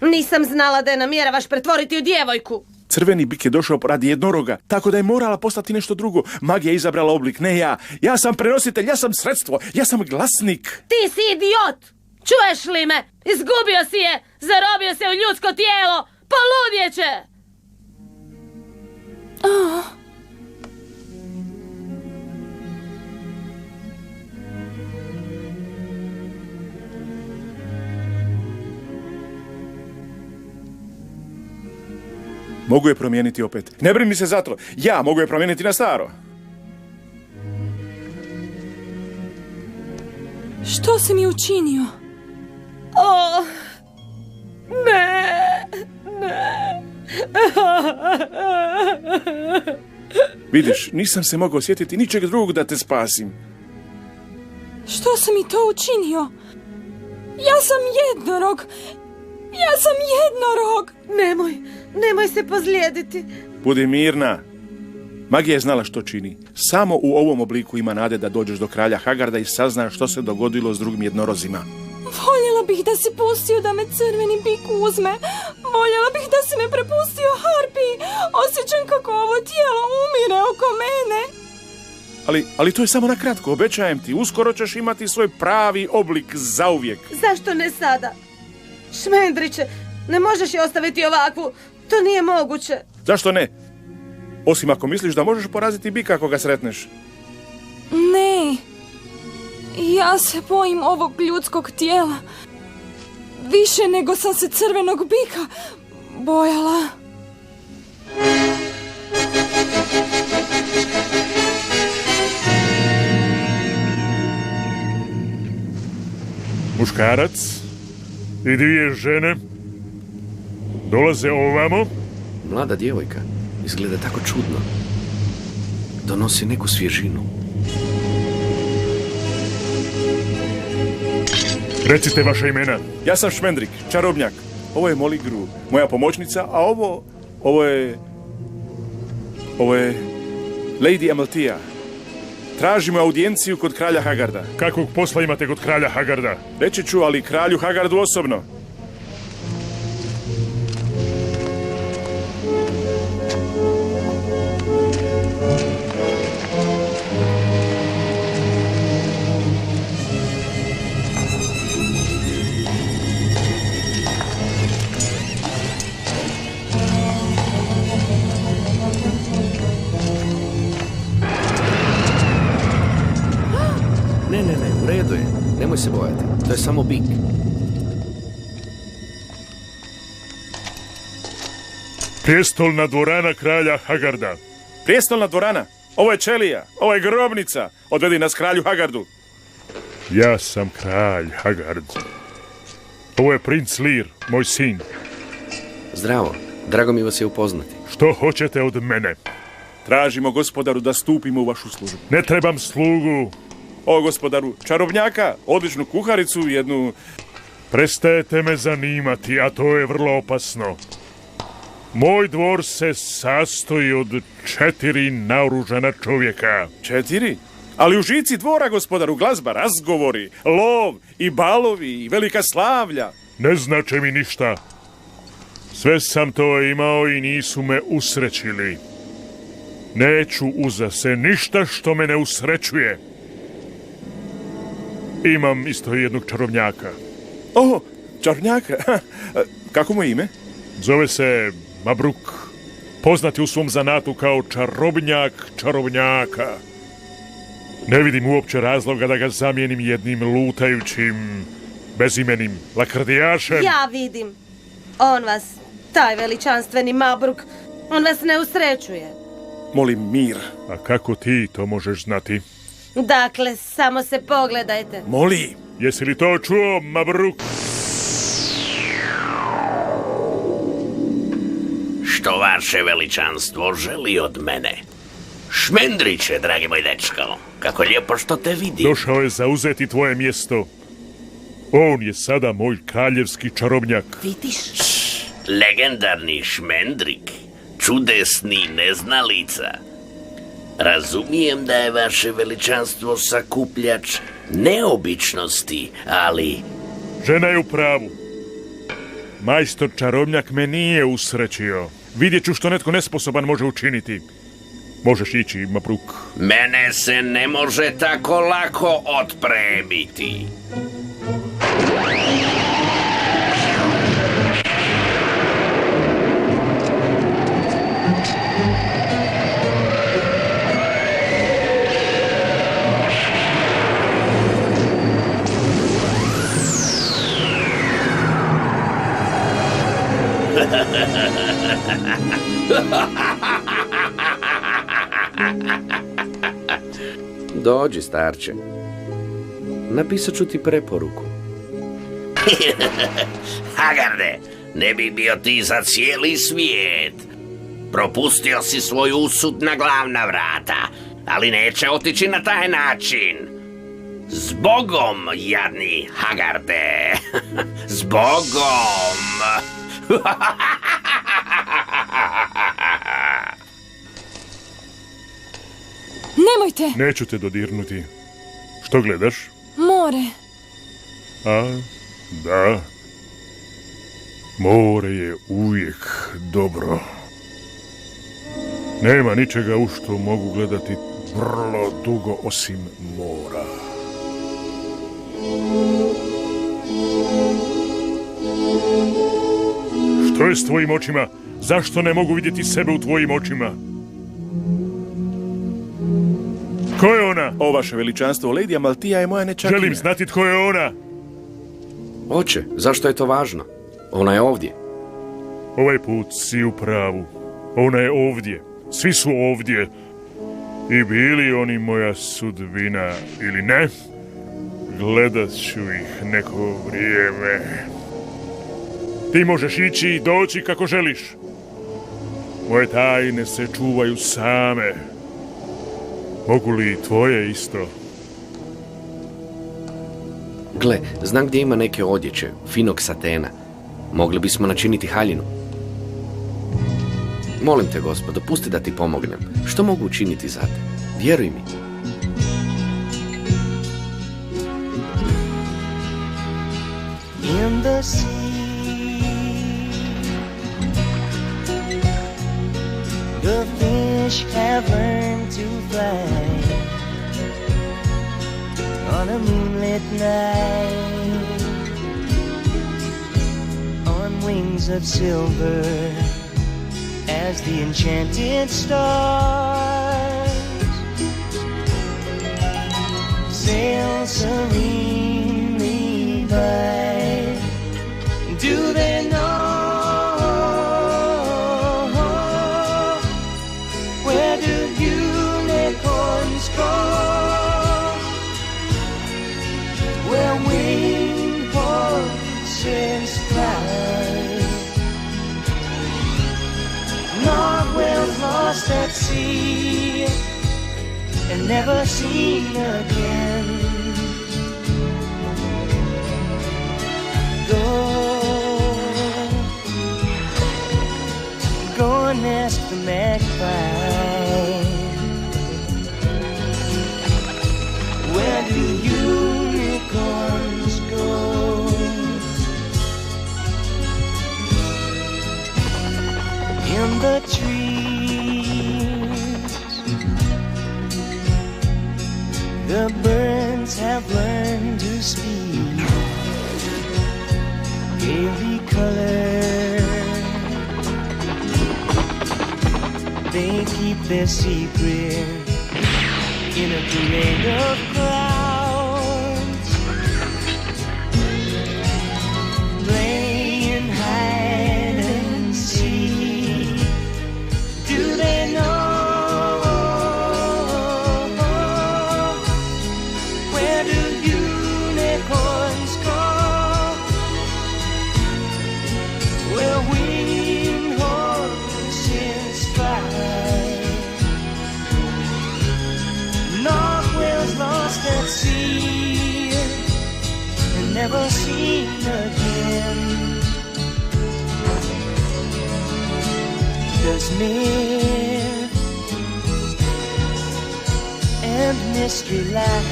Nisam znala da je namjeravaš pretvoriti u djevojku. Crveni bik je došao radi jednoroga, tako da je morala postati nešto drugo. Magija je izabrala oblik, ne ja. Ja sam prenositelj, ja sam sredstvo, ja sam glasnik. Ti si idiot! Čuješ li me? Izgubio si je! Zarobio se u ljudsko tijelo! Poludjeće! Mogu je promijeniti opet. Ne brini se za to. Ja mogu je promijeniti na staro. Što si mi učinio? O, ne, ne. Vidiš, nisam se mogao sjetiti ničeg drugog da te spasim. Što si mi to učinio? Ja sam jednorog. Ja sam jednorog. Nemoj se pozlijediti. Budi mirna. Magija je znala što čini. Samo u ovom obliku ima nade da dođeš do kralja Hagarda i saznaš što se dogodilo s drugim jednorozima. Voljela bih da si pustio da me crveni bik uzme. Voljela bih da si me prepustio Harpi. Osjećam kako ovo tijelo umire oko mene. Ali to je samo na kratko, obećajem ti. Uskoro ćeš imati svoj pravi oblik zauvijek. Zašto ne sada? Šmendriće, ne možeš je ostaviti ovakvu. To nije moguće. Zašto ne? Osim ako misliš da možeš poraziti bika ako ga sretneš. Ne. Ja se bojim ovog ljudskog tijela. Više nego sam se crvenog bika bojala. Muškarac i dvije žene dolaze ovamo. Mlada djevojka izgleda tako čudno. Donosi neku svježinu. Recite vaša imena. Ja sam Šmendrik, čarobnjak. Ovo je Molly Gru, moja pomoćnica, a ovo je Lady Amalthea. Tražimo audijenciju kod kralja Hagarda. Kakvog posla imate kod kralja Hagarda? Reći ću, ali kralju Hagardu osobno. Ne, u redu je. Nemoj se bojati. To je samo bik. Prijestolna dvorana kralja Hagarda. Prijestolna dvorana? Ovo je čelija, ovo je grobnica. Odvedi nas kralju Hagardu. Ja sam kralj Hagard. Ovo je princ Lir, moj sin. Zdravo, drago mi vas je upoznati. Što hoćete od mene? Tražimo, gospodaru, da stupimo u vašu službu. Ne trebam slugu. O, gospodaru, čarobnjaka, odličnu kuharicu, jednu... Prestajete me zanimati, a to je vrlo opasno. Moj dvor se sastoji od 4 naoružana čovjeka. 4? Ali u žici dvora, gospodaru, glazba, razgovori, lov i balovi i velika slavlja. Ne znače mi ništa. Sve sam to imao i nisu me usrećili. Neću uza se ništa što me ne usrećuje. Imam isto jednog čarobnjaka. O, čarobnjaka. Kako mu je ime? Zove se Mabruk. Poznat je u svom zanatu kao čarobnjak čarobnjaka. Ne vidim uopće razloga da ga zamijenim jednim lutajućim, bezimenim lakrdijašem. Ja vidim. On vas, taj veličanstveni Mabruk, on vas ne usrećuje. Molim mir. A kako ti to možeš znati? Dakle, samo se pogledajte. Moli. Jesi li to čuo, Mabruk? Što vaše veličanstvo želi od mene? Šmendriće, dragi moj dečko. Kako lijepo što te vidim. Došao je zauzeti tvoje mjesto. On je sada moj kraljevski čarobnjak. Vidiš? Legendarni Šmendrik. Čudesni neznalica. Razumijem da je vaše veličanstvo sakupljač neobičnosti, ali... Žena je u pravu. Majstor čarobnjak me nije usrećio. Vidjet ću što netko nesposoban može učiniti. Možeš ići, Mabruk. Mene se ne može tako lako otpremiti. Dođi, starče. Napisat ću ti preporuku. Hagarde, ne bi bio ti za cijeli svijet. Propustio si svoj usud na glavna vrata, ali neće otići na taj način. Zbogom, jadni Hagarde. Zbogom. Nemojte! Neću te dodirnuti. Što gledaš? More. A, da. More je uvijek dobro. Nema ničega u što mogu gledati vrlo dugo osim mora. Što je s tvojim očima? Zašto ne mogu vidjeti sebe u tvojim očima? Ko je ona? O, vaše veličanstvo, Lady Amalthea je moja nečakinja. Želim znati tko je ona. Oče, zašto je to važno? Ona je ovdje. Ovaj put si u pravu. Ona je ovdje. Svi su ovdje. I bili oni moja sudbina ili ne, gledat ću ih neko vrijeme. Ti možeš ići i doći kako želiš. Moje tajne se čuvaju same. Mogu li tvoje isto? Gle, znam gdje ima neke odjeće, finog satena. Mogli bismo načiniti haljinu. Molim te, gospodo, pusti da ti pomognem. Što mogu učiniti za te? Vjeruj mi. In the sea, the fish have learned to fly. On a moonlit night, on wings of silver, as the enchanted stars sail serenely by. Do they know where do unicorns go? Where winged horses fly. Northwell's lost at sea and never seen again. Go and ask the magpie, where do unicorns go? In the trees, the birds have learned to speak, gaily colored. They keep their secret in a parade of clouds, playing hide and seek. Do they know where do unicorns go? Where winged horses fly. Northwell's lost at sea and never seen again. There's myth and mystery lie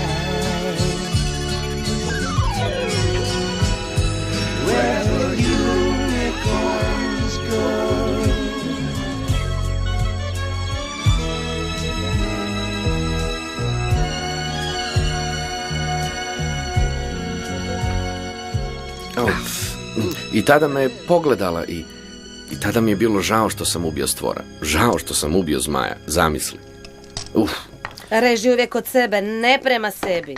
where the unicorns go. I tada me je pogledala i tada mi je bilo žao što sam ubio stvora. Žao što sam ubio zmaja. Zamisli. Reži uvijek od sebe, ne prema sebi.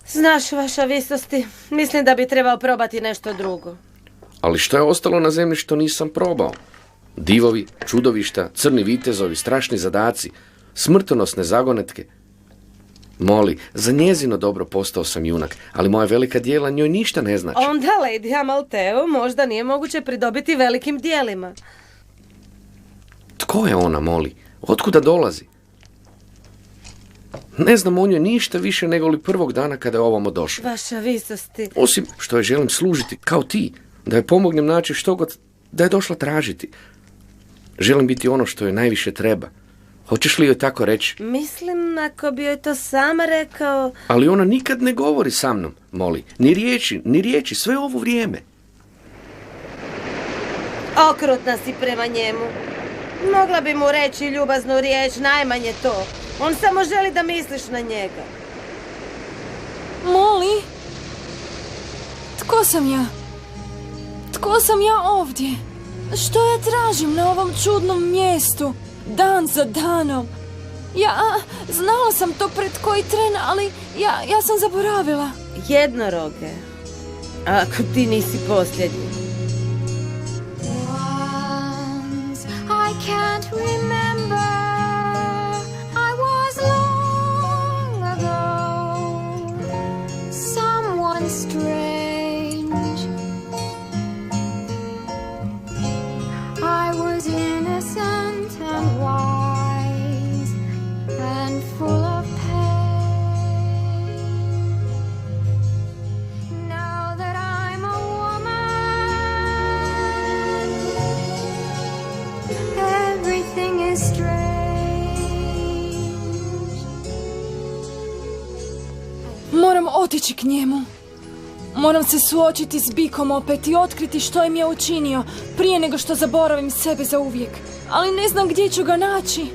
Znaš, vaša visosti, mislim da bi trebao probati nešto drugo. Ali što je ostalo na zemlji što nisam probao? Divovi, čudovišta, crni vitezovi, strašni zadaci, smrtonosne zagonetke. Moli, za njezino dobro postao sam junak, ali moja velika djela njoj ništa ne znači. Onda Lady Amalteo možda nije moguće pridobiti velikim dijelima. Tko je ona, Moli? Otkuda dolazi? Ne znam o njoj ništa više nego li prvog dana kada je ovamo došla. Vaša visosti. Osim što je želim služiti kao ti, da je pomognem naći što god da je došla tražiti. Želim biti ono što joj najviše treba. Hoćeš li joj tako reći? Mislim, ako bi joj to sama rekao... Ali ona nikad ne govori sa mnom, Moli. Ni riječi, sve ovo vrijeme. Okrutna si prema njemu. Mogla bi mu reći ljubaznu riječ, najmanje to. On samo želi da misliš na njega. Moli? Tko sam ja? Tko sam ja ovdje? Što ja tražim na ovom čudnom mjestu? Dan za danom. Znala sam to pred koji tren, ali ja sam zaboravila. Jednoroge. Ako ti nisi posljednji. I can't remember. I was long ago. Someone strange. I was innocent and wise and full of pain. Now that I'm a woman, everything is strange. Moram otići k njemu. Moram se suočiti s bikom opet i otkriti što im je učinio prije nego što zaboravim sebe za uvijek. Ali ne znam gdje ću ga naći.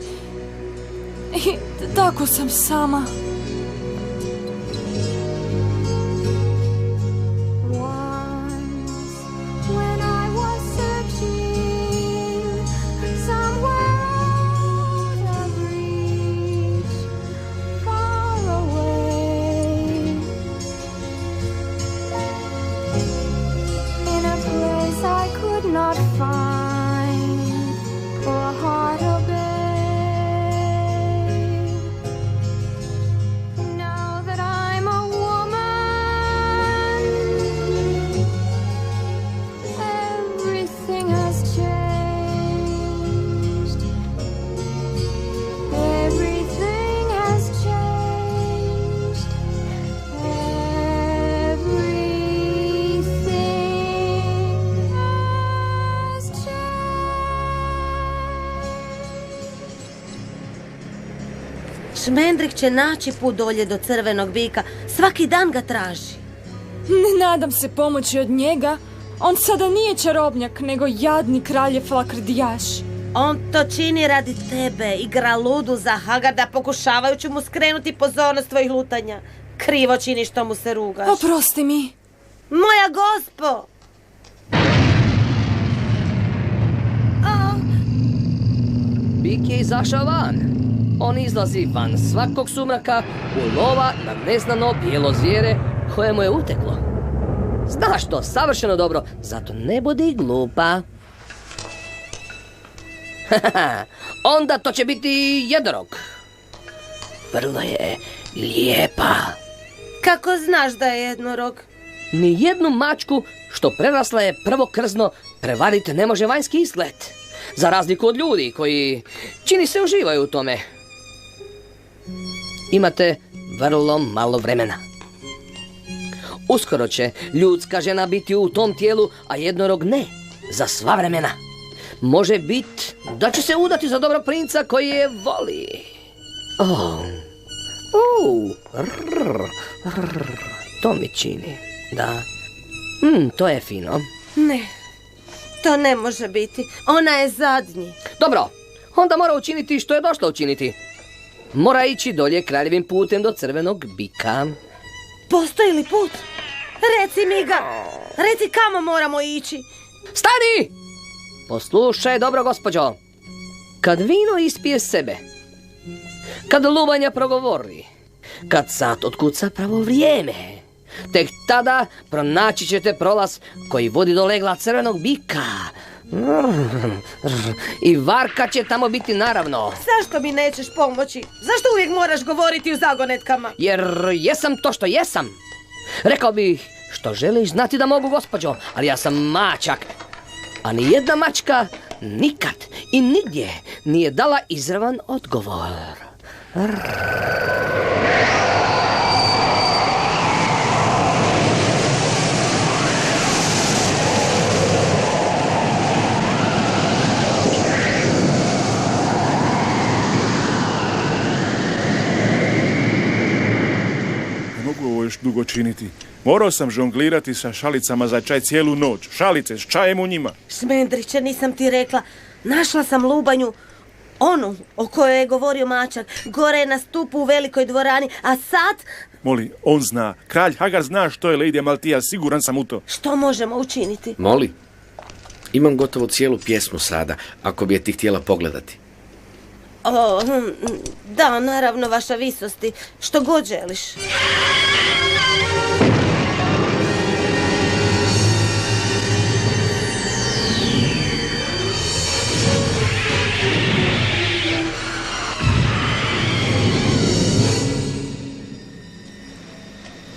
I tako sam sama. When I was searching somewhere out of reach, far away, in a place I could not find or a heart obey. Now that I'm a woman, everything has changed. Everything has changed. Everything has changed. Šmendrik će naći put dolje do crvenog bika. Svaki dan ga traži. Ne nadam se pomoći od njega. On sada nije čarobnjak, nego jadni kraljev lakrdijaš. On to čini radi tebe, igra ludu za Hagarda, pokušavajući mu skrenuti pozornost tvojih lutanja. Krivo čini što mu se rugaš. Oprosti mi. Moja gospo! Bik je izašao van. On izlazi van svakog sumraka u lova na neznano bijelo zvijere koje mu je uteklo. Znaš to savršeno dobro, zato ne budi glupa. Onda to će biti jednorog. Vrlo je lijepa. Kako znaš da je jednorog? Ni jednu mačku što prerasla je prvo krzno prevariti ne može vanjski izgled. Za razliku od ljudi koji čini se uživaju u tome. Imate vrlo malo vremena. Uskoro će ljudska žena biti u tom tijelu, a jednorog ne, za sva vremena. Može biti da će se udati za dobrog princa koji je voli. To mi čini, da. To je fino. Ne, to ne može biti. Ona je zadnji. Dobro, onda mora učiniti što je došla učiniti. Mora ići dolje kraljevim putem do crvenog bika. Postoji li put? Reci mi ga. Reci kamo moramo ići. Stani! Poslušaj dobro, gospođo. Kad vino ispije sebe, kad lubanja progovori, kad sat otkuca pravo vrijeme, tek tada pronaći ćete prolaz koji vodi do legla crvenog bika. I Varka će tamo biti naravno. Zašto mi nećeš pomoći? Zašto uvijek moraš govoriti u zagonetkama? Jer jesam to što jesam. Rekao bih što želiš znati da mogu, gospođo, ali ja sam mačak. A ni jedna mačka nikad i nigdje nije dala izravan odgovor. Ovo još dugo činiti. Morao sam žonglirati sa šalicama za čaj cijelu noć. Šalice s čajem u njima. Šmendriće, nisam ti rekla. Našla sam lubanju, onu o kojoj je govorio mačak. Gore je na stupu u velikoj dvorani, a sad... Moli, on zna. Kralj Hagar zna što je Lady Amalthea, siguran sam u to. Što možemo učiniti? Moli, imam gotovo cijelu pjesmu sada, ako bi je ti htjela pogledati. Da, naravno, vaša visosti. Što god želiš.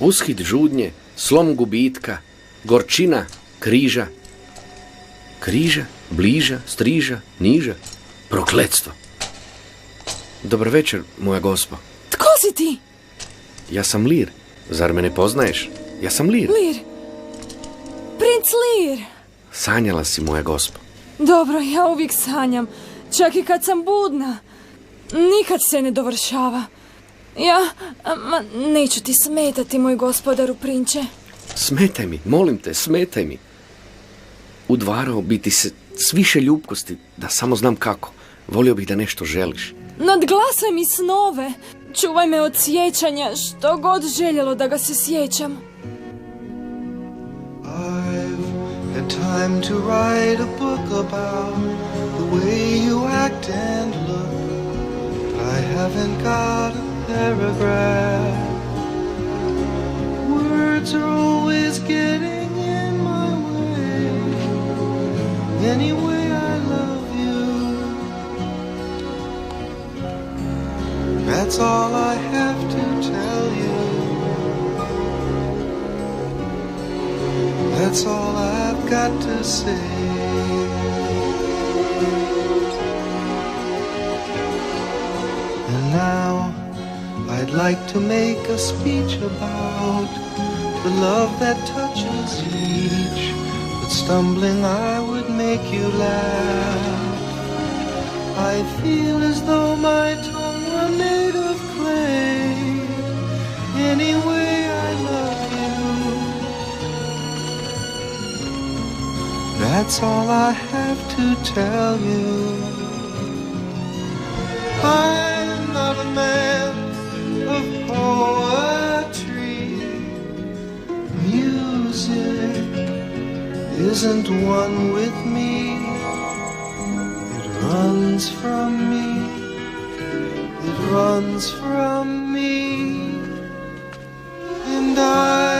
Ushit žudnje, slom gubitka, gorčina, križa. Križa, bliža, striža, niža, prokletstvo. Dobar večer, moja gospo. Tko si ti? Ja sam Lir. Zar me ne poznaješ? Ja sam Lir. Lir. Princ Lir. Sanjala si, moja gospo. Dobro, ja uvijek sanjam. Čak i kad sam budna. Nikad se ne dovršava. Neću ti smetati, moj gospodaru prinče. Smetaj mi, molim te, smetaj mi. Udvarao bi ti se s više ljubkosti, da samo znam kako. Volio bih da nešto želiš. Nadglasaj mi snove. Čuvaj me od sjećanja, što god željelo da ga se sjećam. I've had time to write a book about the way you act and look, but I haven't got a paragraph. Words are always getting in my way. Anyway, I love you. That's all I have to tell you. That's all I've got to say. And now I'd like to make a speech about the love that touches each, but stumbling I would make you laugh. I feel as though my tongue were made of clay. Anyway, I love you. That's all I have to tell you. I'm not a man of poetry. Music isn't one with me. It runs from me. It runs from me. And I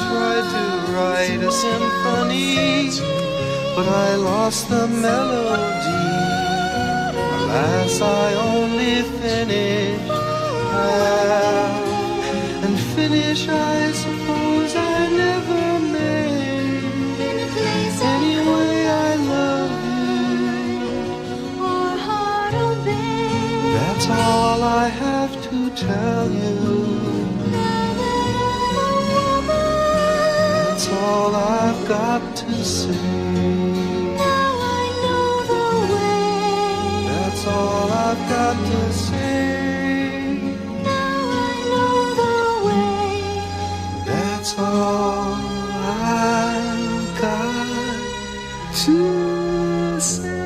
tried to write a symphony, but I lost the melody. Alas, I only finished half, and finish I suppose I never made. Anyway, I love you. That's all I have to tell you. That's all I've got to say. That's all I've got to say. Now I know the way. That's all I've got to say.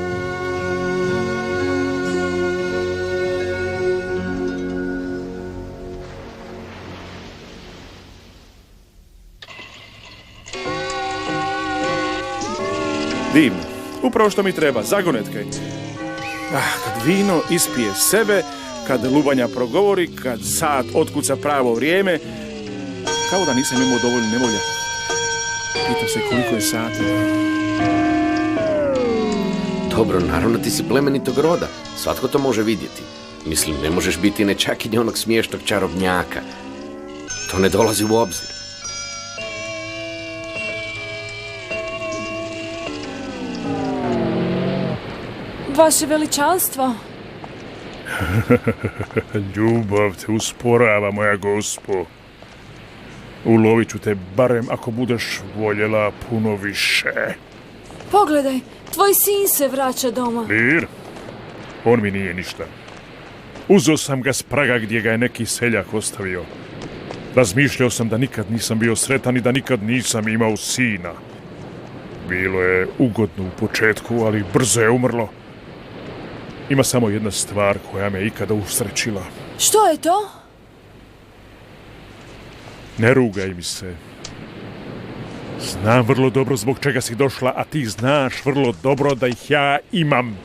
Divno. Upravo što mi treba, zagonetke. Kad vino ispije sebe, kad lubanja progovori, kad sat otkuca pravo vrijeme, kao da nisam imao dovoljno nevolja. Pitam se koliko je sati. Dobro, naravno ti si plemenitog roda. Svatko to može vidjeti. Mislim, ne možeš biti nečakinja onog smiješnog čarobnjaka. To ne dolazi u obzir. Vaše veličanstvo. Ljubav te usporava, moja gospo. Ulovit ću te barem ako budeš voljela puno više. Pogledaj, tvoj sin se vraća doma. Lir, on mi nije ništa. Uzeo sam ga s praga gdje ga je neki seljak ostavio. Razmišljao sam da nikad nisam bio sretan i da nikad nisam imao sina. Bilo je ugodno u početku, ali brzo je umrlo. Ima samo jedna stvar koja me ikada usrećila. Što je to? Ne rugaj mi se. Znam vrlo dobro zbog čega si došla, a ti znaš vrlo dobro da ih ja imam.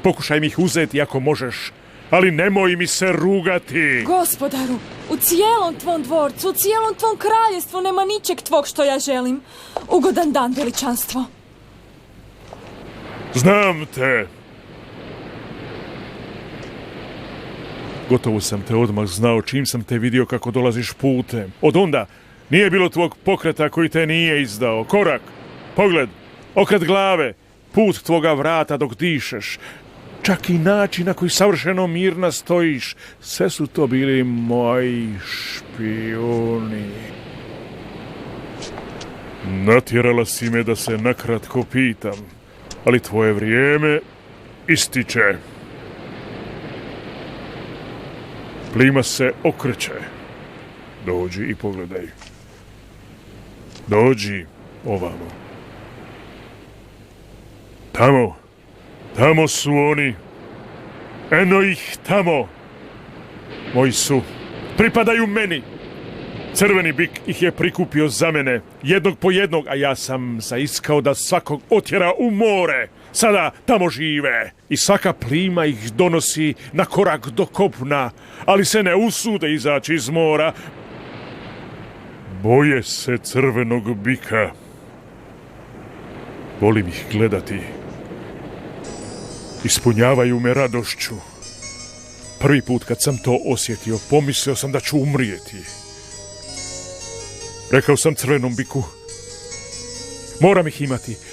Pokušaj mi ih uzeti ako možeš, ali nemoj mi se rugati. Gospodaru, u cijelom tvom dvorcu, u cijelom tvom kraljestvu nema ničeg tvog što ja želim. Ugodan dan, veličanstvo. Znam te. Gotovo sam te odmah znao čim sam te vidio kako dolaziš putem. Od onda nije bilo tvog pokreta koji te nije izdao. Korak, pogled, okret glave, put tvoga vrata dok dišeš. Čak i način na koji savršeno mirna stojiš. Sve su to bili moji špijuni. Natjerala si me da se nakratko pitam, ali tvoje vrijeme ističe. Plima se okreće. Dođi i pogledaj. Dođi ovamo. Tamo su oni. Eno ih tamo. Moji su. Pripadaju meni. Crveni bik ih je prikupio za mene. Jednog po jednog, a ja sam zaiskao da svakog otjera u more. Sada tamo žive i svaka plima ih donosi na korak do kopna, ali se ne usude izaći iz mora. Boje se crvenog bika. Volim ih gledati. Ispunjavaju me radošću. Prvi put kad sam to osjetio, pomislio sam da ću umrijeti. Rekao sam crvenom biku,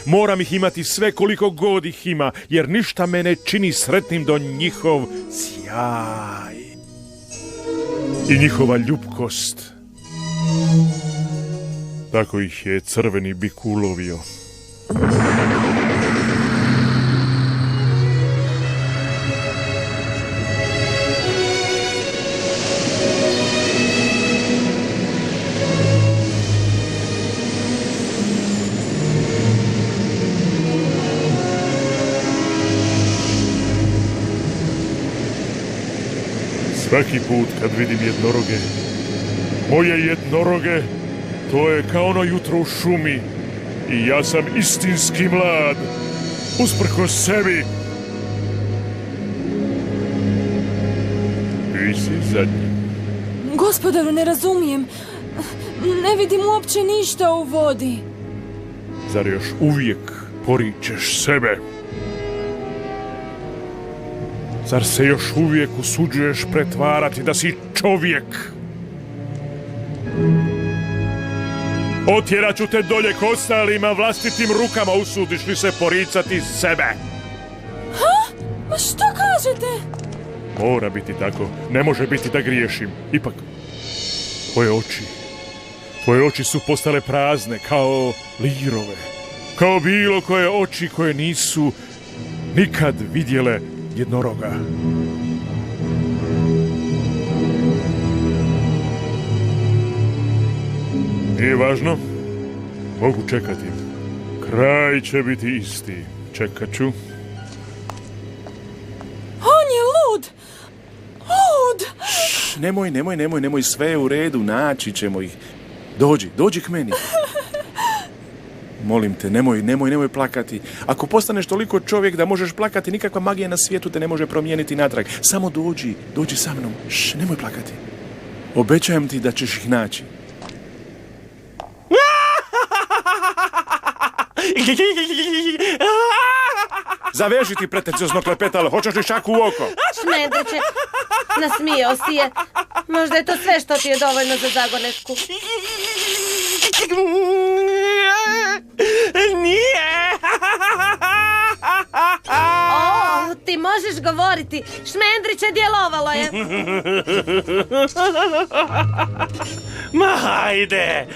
moram ih imati sve koliko god ih ima, jer ništa me ne čini sretnim do njihov sjaj i njihova ljubkost. Tako ih je crveni bik ulovio. Svaki put kad vidim jednoroge, moje jednoroge, to je kao ono jutro u šumi i ja sam istinski mlad, usprkos sebi. Ti si zadnji. Gospodaru, ne razumijem. Ne vidim uopće ništa u vodi. Zar još uvijek poričeš sebe? Zar se još uvijek usuđuješ pretvarati da si čovjek? Otjerat ću te dolje k ostalima vlastitim rukama, usudiš li se poricati sebe? Ha? Ma što kažete? Mora biti tako, ne može biti da griješim. Ipak, tvoje oči su postale prazne kao lirove. Kao bilo koje oči koje nisu nikad vidjele jednoroga. Nije važno, mogu čekati. Kraj će biti isti. Čekat ću. On je lud! Lud! Nemoj, sve je u redu, naći ćemo ih. Dođi k meni. Molim te, nemoj plakati. Ako postaneš toliko čovjek da možeš plakati, nikakva magija na svijetu te ne može promijeniti natrag. Samo dođi sa mnom. Nemoj plakati. Obećajem ti da ćeš ih naći. Zaveži ti pretenciozno klepetalo, hoćeš li šaku u oko? Šmendriće, nasmijao si je. Možda je to sve što ti je dovoljno za zagonetku. Nije! O, ti možeš govoriti. Šmendriće, djelovalo je. Ma hajde!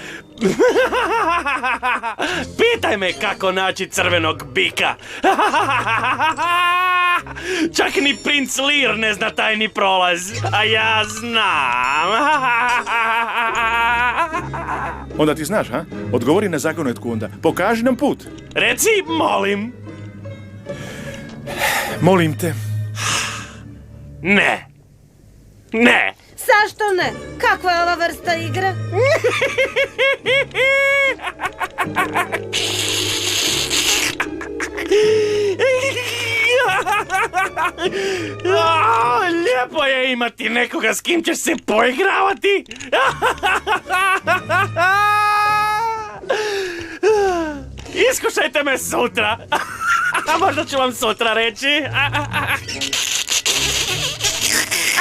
Pitaj me kako naći crvenog bika. Čak ni princ Lir ne zna tajni prolaz, a ja znam. Onda ti znaš, ha? Odgovori na zagonetku onda. Pokaži nam put. Reci, molim. Molim te. Ne. Ne. Zašto ne? Kakva je ova vrsta igre? Lijepo je imati nekoga s kim ćeš se poigravati. Iskušajte me sutra. Možda ću vam sutra reći.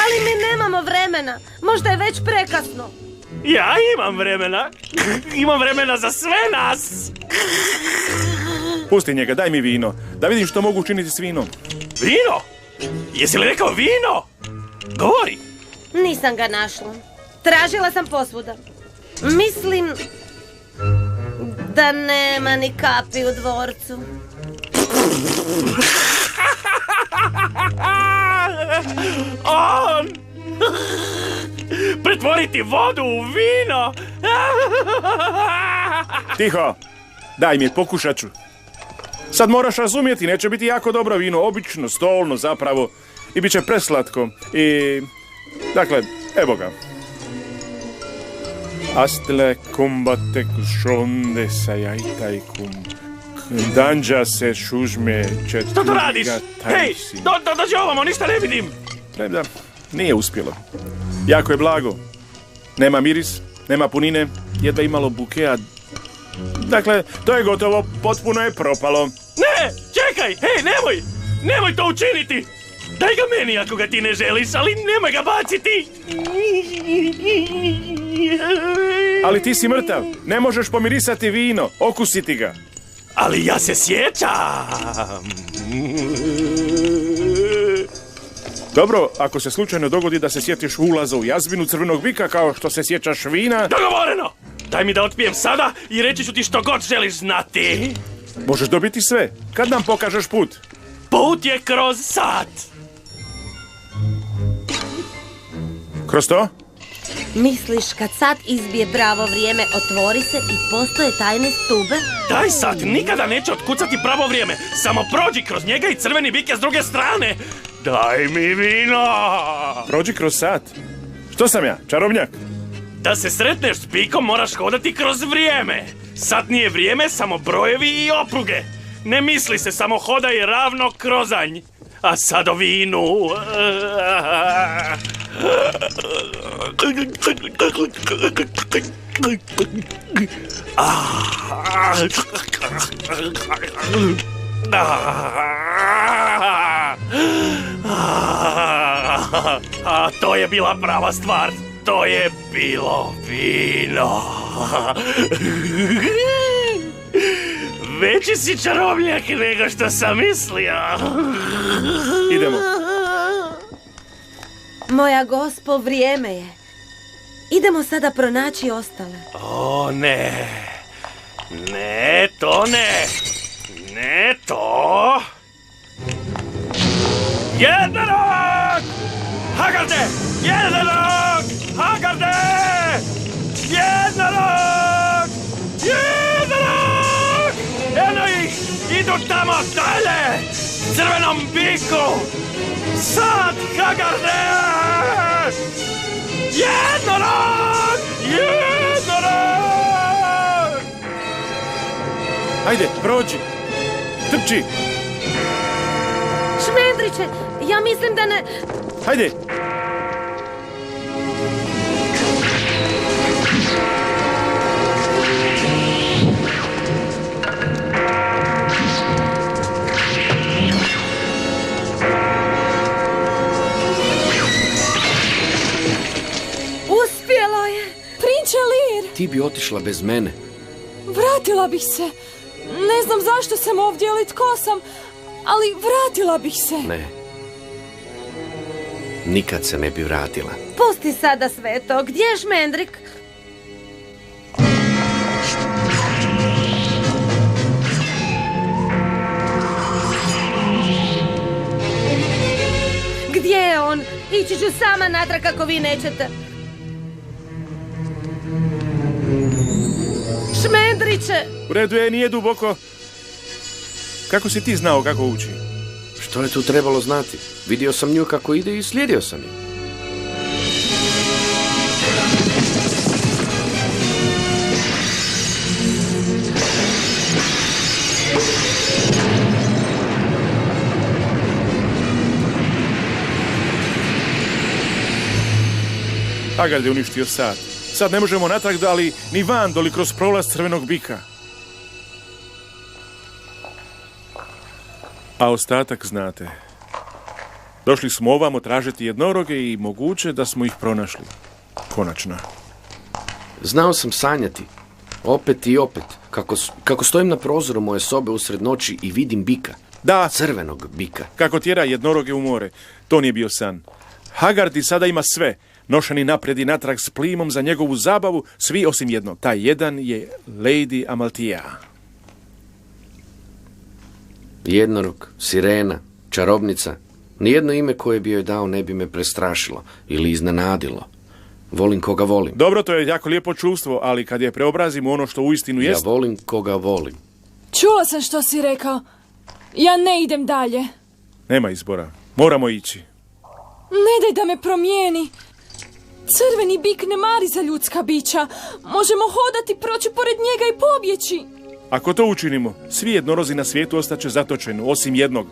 Ali mi nemamo vremena. Možda je već prekasno. Ja imam vremena. Imam vremena za sve nas. Pusti njega, daj mi vino. Da vidim što mogu učiniti s vinom. Vino? Jesi li rekao vino? Govori. Nisam ga našla. Tražila sam posvuda. Mislim da nema ni kapi u dvorcu. On! Pretvoriti vodu u vino! Tiho! Daj mi, pokušat ću. Sad moraš razumjeti, neće biti jako dobro vino, obično, stolno zapravo. I bit će preslatko. I... Dakle, evo ga. Astle kumbate kušonde sajajtajkum. Danđa se šužme četvrga. Što to radiš? Hej, dođi ovamo, ništa ne vidim. Premda, nije uspjelo. Jako je blago. Nema miris, nema punine, jedva imalo bukea. Dakle, to je gotovo, potpuno je propalo. Ne, čekaj, hej, nemoj to učiniti. Daj ga meni ako ga ti ne želiš, ali nemoj ga baciti. Ali ti si mrtav, ne možeš pomirisati vino, okusiti ga. Ali ja se sjećam. Dobro, ako se slučajno dogodi da se sjetiš ulaza u jazbinu crvenog bika kao što se sjećaš vina... Dogovoreno! Daj mi da otpijem sada i reći ću ti što god želiš znati. Možeš dobiti sve. Kad nam pokažeš put? Put je kroz sat. Kroz to? Misliš kad sad izbije pravo vrijeme, otvori se i postoje tajne stube? Taj sat nikada neće otkucati pravo vrijeme. Samo prođi kroz njega i crveni bik je s druge strane. Daj mi vino! Prođi kroz sat. Što sam ja, čarobnjak? Da se sretneš s bikom moraš hodati kroz vrijeme. Sad nije vrijeme, samo brojevi i opruge. Ne misli se, samo hodaj ravno krozanj. A sad o vinu. A to je bila prava stvar. To je bilo vino. Veći si čarobnjak nego što sam mislio. Idemo. Moja gospo, vrijeme je. Idemo sada pronaći ostale. O ne. Ne, to ne. Ne, to. Jednorog! Hagarde! Jednorog! Hagarde! Jednorog! Jednorog! Eno ih! Idu tamo dalje! Crvenom biku! Sad, Hagarde! Jednorog! Jednorog! Ajde, prođi! Trči! Šmendriće, ja mislim da ne... Hajde! Lir. Ti bi otišla bez mene. Vratila bih se. Ne znam zašto sam ovdje ili tko sam, ali vratila bih se. Ne. Nikad se ne bi vratila. Pusti sada sve to. Gdje je Šmendrik? Gdje je on? Ići ću sama natrag ako vi nećete. Šmendriće! U redu je, nije duboko. Kako si ti znao kako ući? Što je tu trebalo znati? Vidio sam nju kako ide i slijedio sam je. Hagard je uništio sat. Sad ne možemo natrag dali ni van doli kroz prolaz crvenog bika. A ostatak znate. Došli smo ovamo tražiti jednoroge i moguće da smo ih pronašli. Konačno. Znao sam sanjati. Opet i opet. Kako stojim na prozoru moje sobe usred noći i vidim bika. Da. Crvenog bika. Kako tjera jednoroge u more. To nije bio san. Hagard i sada ima sve. Nošeni naprijed i natrag s plimom za njegovu zabavu, svi osim jednog. Taj jedan je Lady Amalthea. Jednorog, sirena, čarobnica. Nijedno ime koje bi joj dao ne bi me prestrašilo ili iznenadilo. Volim koga volim. Dobro, to je jako lijepo čuvstvo, ali kad je preobrazim u ono što uistinu jest... Ja volim koga volim. Čula sam što si rekao. Ja ne idem dalje. Nema izbora. Moramo ići. Ne daj da me promijeni. Crveni bik ne mari za ljudska bića. Možemo hodati, proći pored njega i pobjeći. Ako to učinimo, svi jednorozi na svijetu ostaće zatočeni, osim jednog.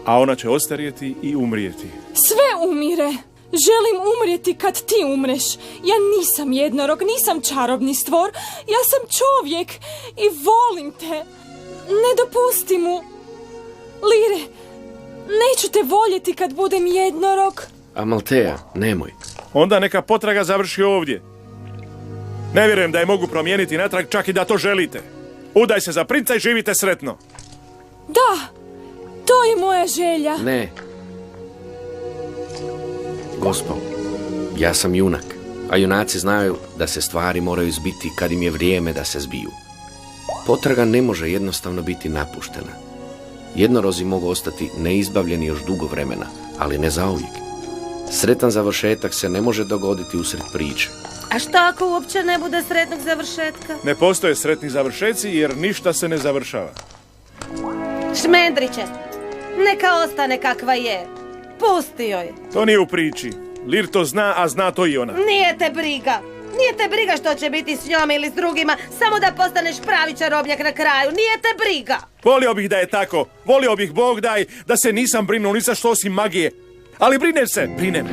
A ona će ostarjeti i umrijeti. Sve umire. Želim umrijeti kad ti umreš. Ja nisam jednorog, nisam čarobni stvor. Ja sam čovjek i volim te. Ne dopusti mu. Lire, neću te voljeti kad budem jednorog. Amalthea, nemoj. Onda neka potraga završi ovdje. Ne vjerujem da je mogu promijeniti natrag, čak i da to želite. Udaj se za princa i živite sretno. Da, to je moja želja. Ne. Gospo, ja sam junak, a junaci znaju da se stvari moraju zbiti kad im je vrijeme da se zbiju. Potraga ne može jednostavno biti napuštena. Jednorozi mogu ostati neizbavljeni još dugo vremena, ali ne zauvijek. Sretan završetak se ne može dogoditi usred priče. A što ako uopće ne bude sretnog završetka? Ne postoje sretni završeci jer ništa se ne završava. Šmendriće, neka ostane kakva je. Pusti joj. To nije u priči. Lir to zna, a zna to i ona. Nije te briga. Nije te briga što će biti s njom ili s drugima, samo da postaneš pravi čarobnjak na kraju. Nije te briga. Volio bih da je tako. Volio bih, Bog daj, da se nisam brinuo ni za što osim magije. Ali brinem se, brinem.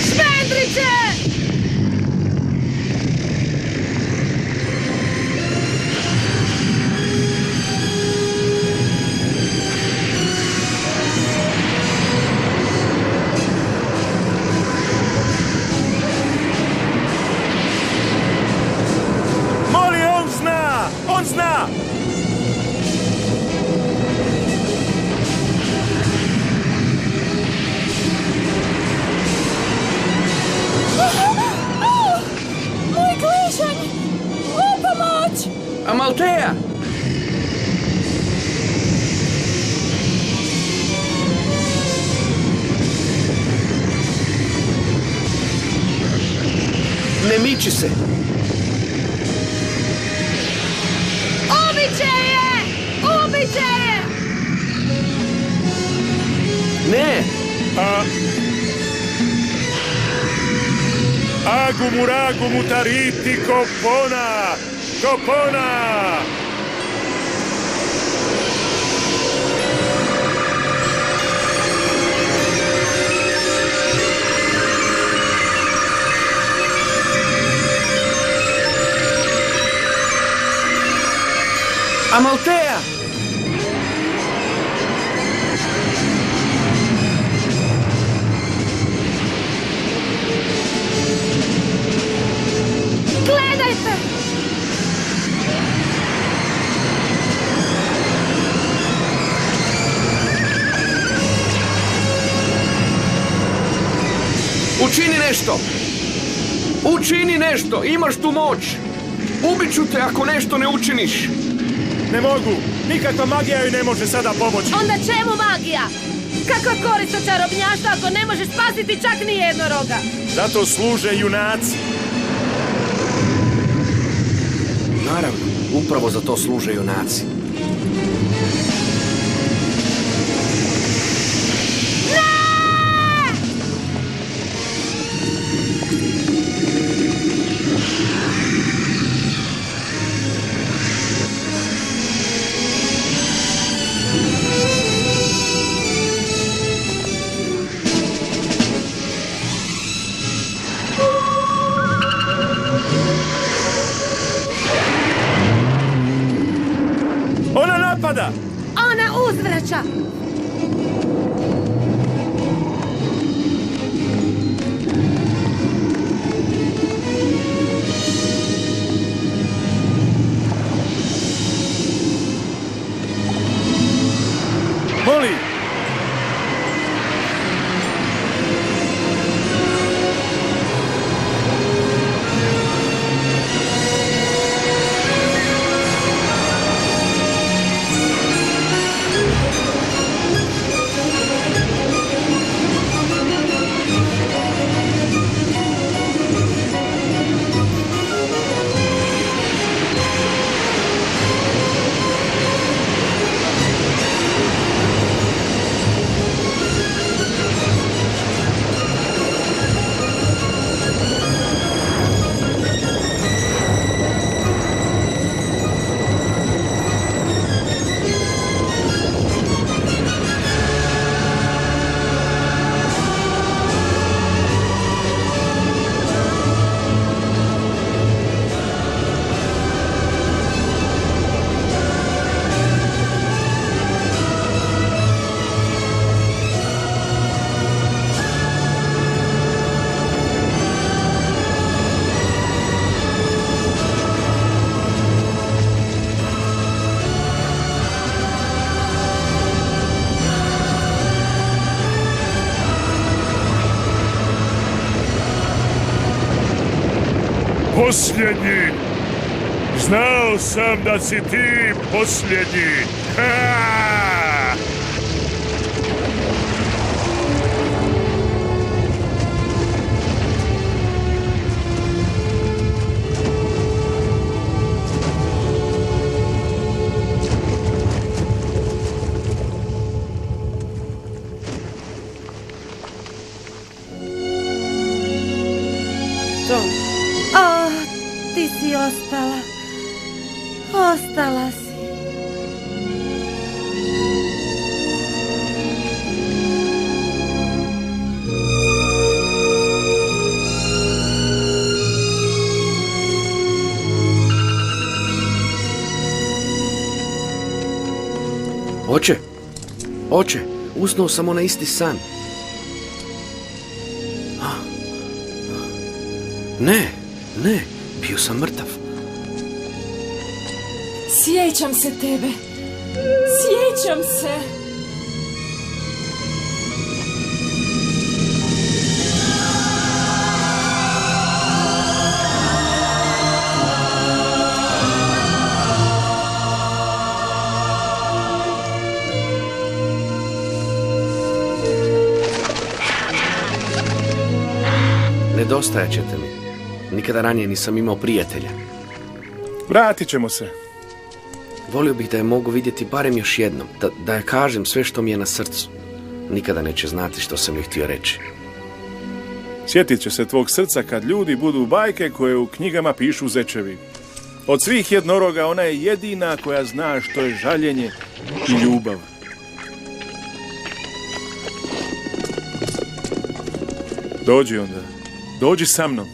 Šmendriće! Moli, on zna! On zna! Moj gležanj! O pomoć! Amalthea! Ne miči se! Ubiće je! Ubiće je! Ne! Agum uragum utariti kopona! Kopona! Amalthea! nešto! Učini nešto, imaš tu moć! Ubit ću te ako nešto ne učiniš! Ne mogu! Nikakva magija joj ne može sada pomoći! Onda čemu magija? Kakva korist od čarobnjaštva ako ne možeš spasiti čak ni jednoroga? Zato služe junaci! Naravno, upravo za to služe junaci. Ona napada! Ona uzvraća! Moli! Posljednji! Znao sam da si ti posljednji! Ha! Ti si ostala. Ostala si. Oče, usnuo sam onaj isti san. Ne, bio sam mrtav. Sjećam se tebe. Sjećam se. Nedostajat ćete mi. Nikada ranije nisam imao prijatelja. Vratit ćemo se. Volio bih da je mogu vidjeti barem još jednom, da je kažem sve što mi je na srcu. Nikada neće znati što sam joj htio reći. Sjetit će se tvog srca kad ljudi budu bajke koje u knjigama pišu zečevi. Od svih jednoroga ona je jedina koja zna što je žaljenje i ljubav. Dođi onda. Dođi sa mnom.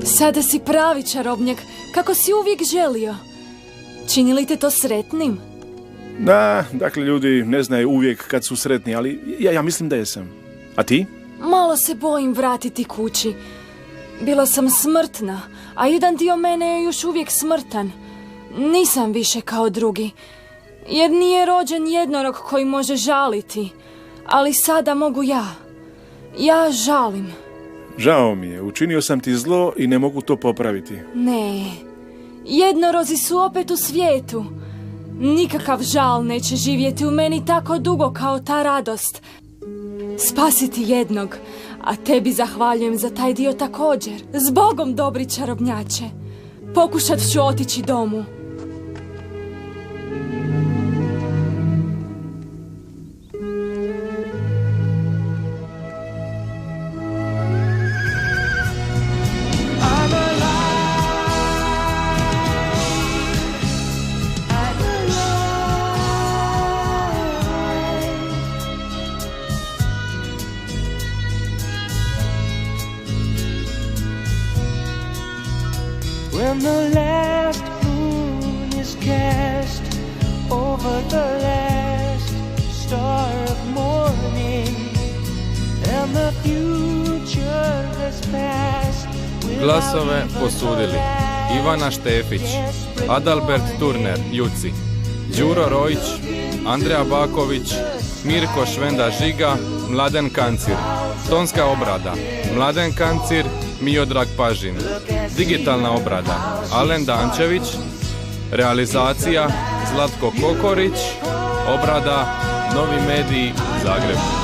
Sada si pravi čarobnjak, kako si uvijek želio. Čini li te to sretnim? Da, dakle ljudi ne znaju uvijek kad su sretni, ali ja mislim da jesam. A ti? Malo se bojim vratiti kući. Bila sam smrtna, a jedan dio mene je još uvijek smrtan. Nisam više kao drugi. Jer nije rođen jednorog koji može žaliti. Ali sada mogu ja. Ja žalim. Žao mi je, učinio sam ti zlo i ne mogu to popraviti. Ne. Jednorozi su opet u svijetu. Nikakav žal neće živjeti u meni tako dugo kao ta radost. Spasiti jednog, a tebi zahvaljujem za taj dio također. Zbogom, dobri čarobnjače. Pokušat ću otići domu. When the last moon is cast over the last star of morning, and the future has passed. Glasove posudili Ivana Štefić, Adalbert Turner, Juci, Đuro Rojić, Andreja Baković, Mirko Švenda Žiga, Mladen Kancir. Tonska obrada Mladen Kancir, Miodrag Pažin. Digitalna obrada Alen Dančević. Realizacija Zlatko Kokorić. Obrada Novi mediji Zagreb.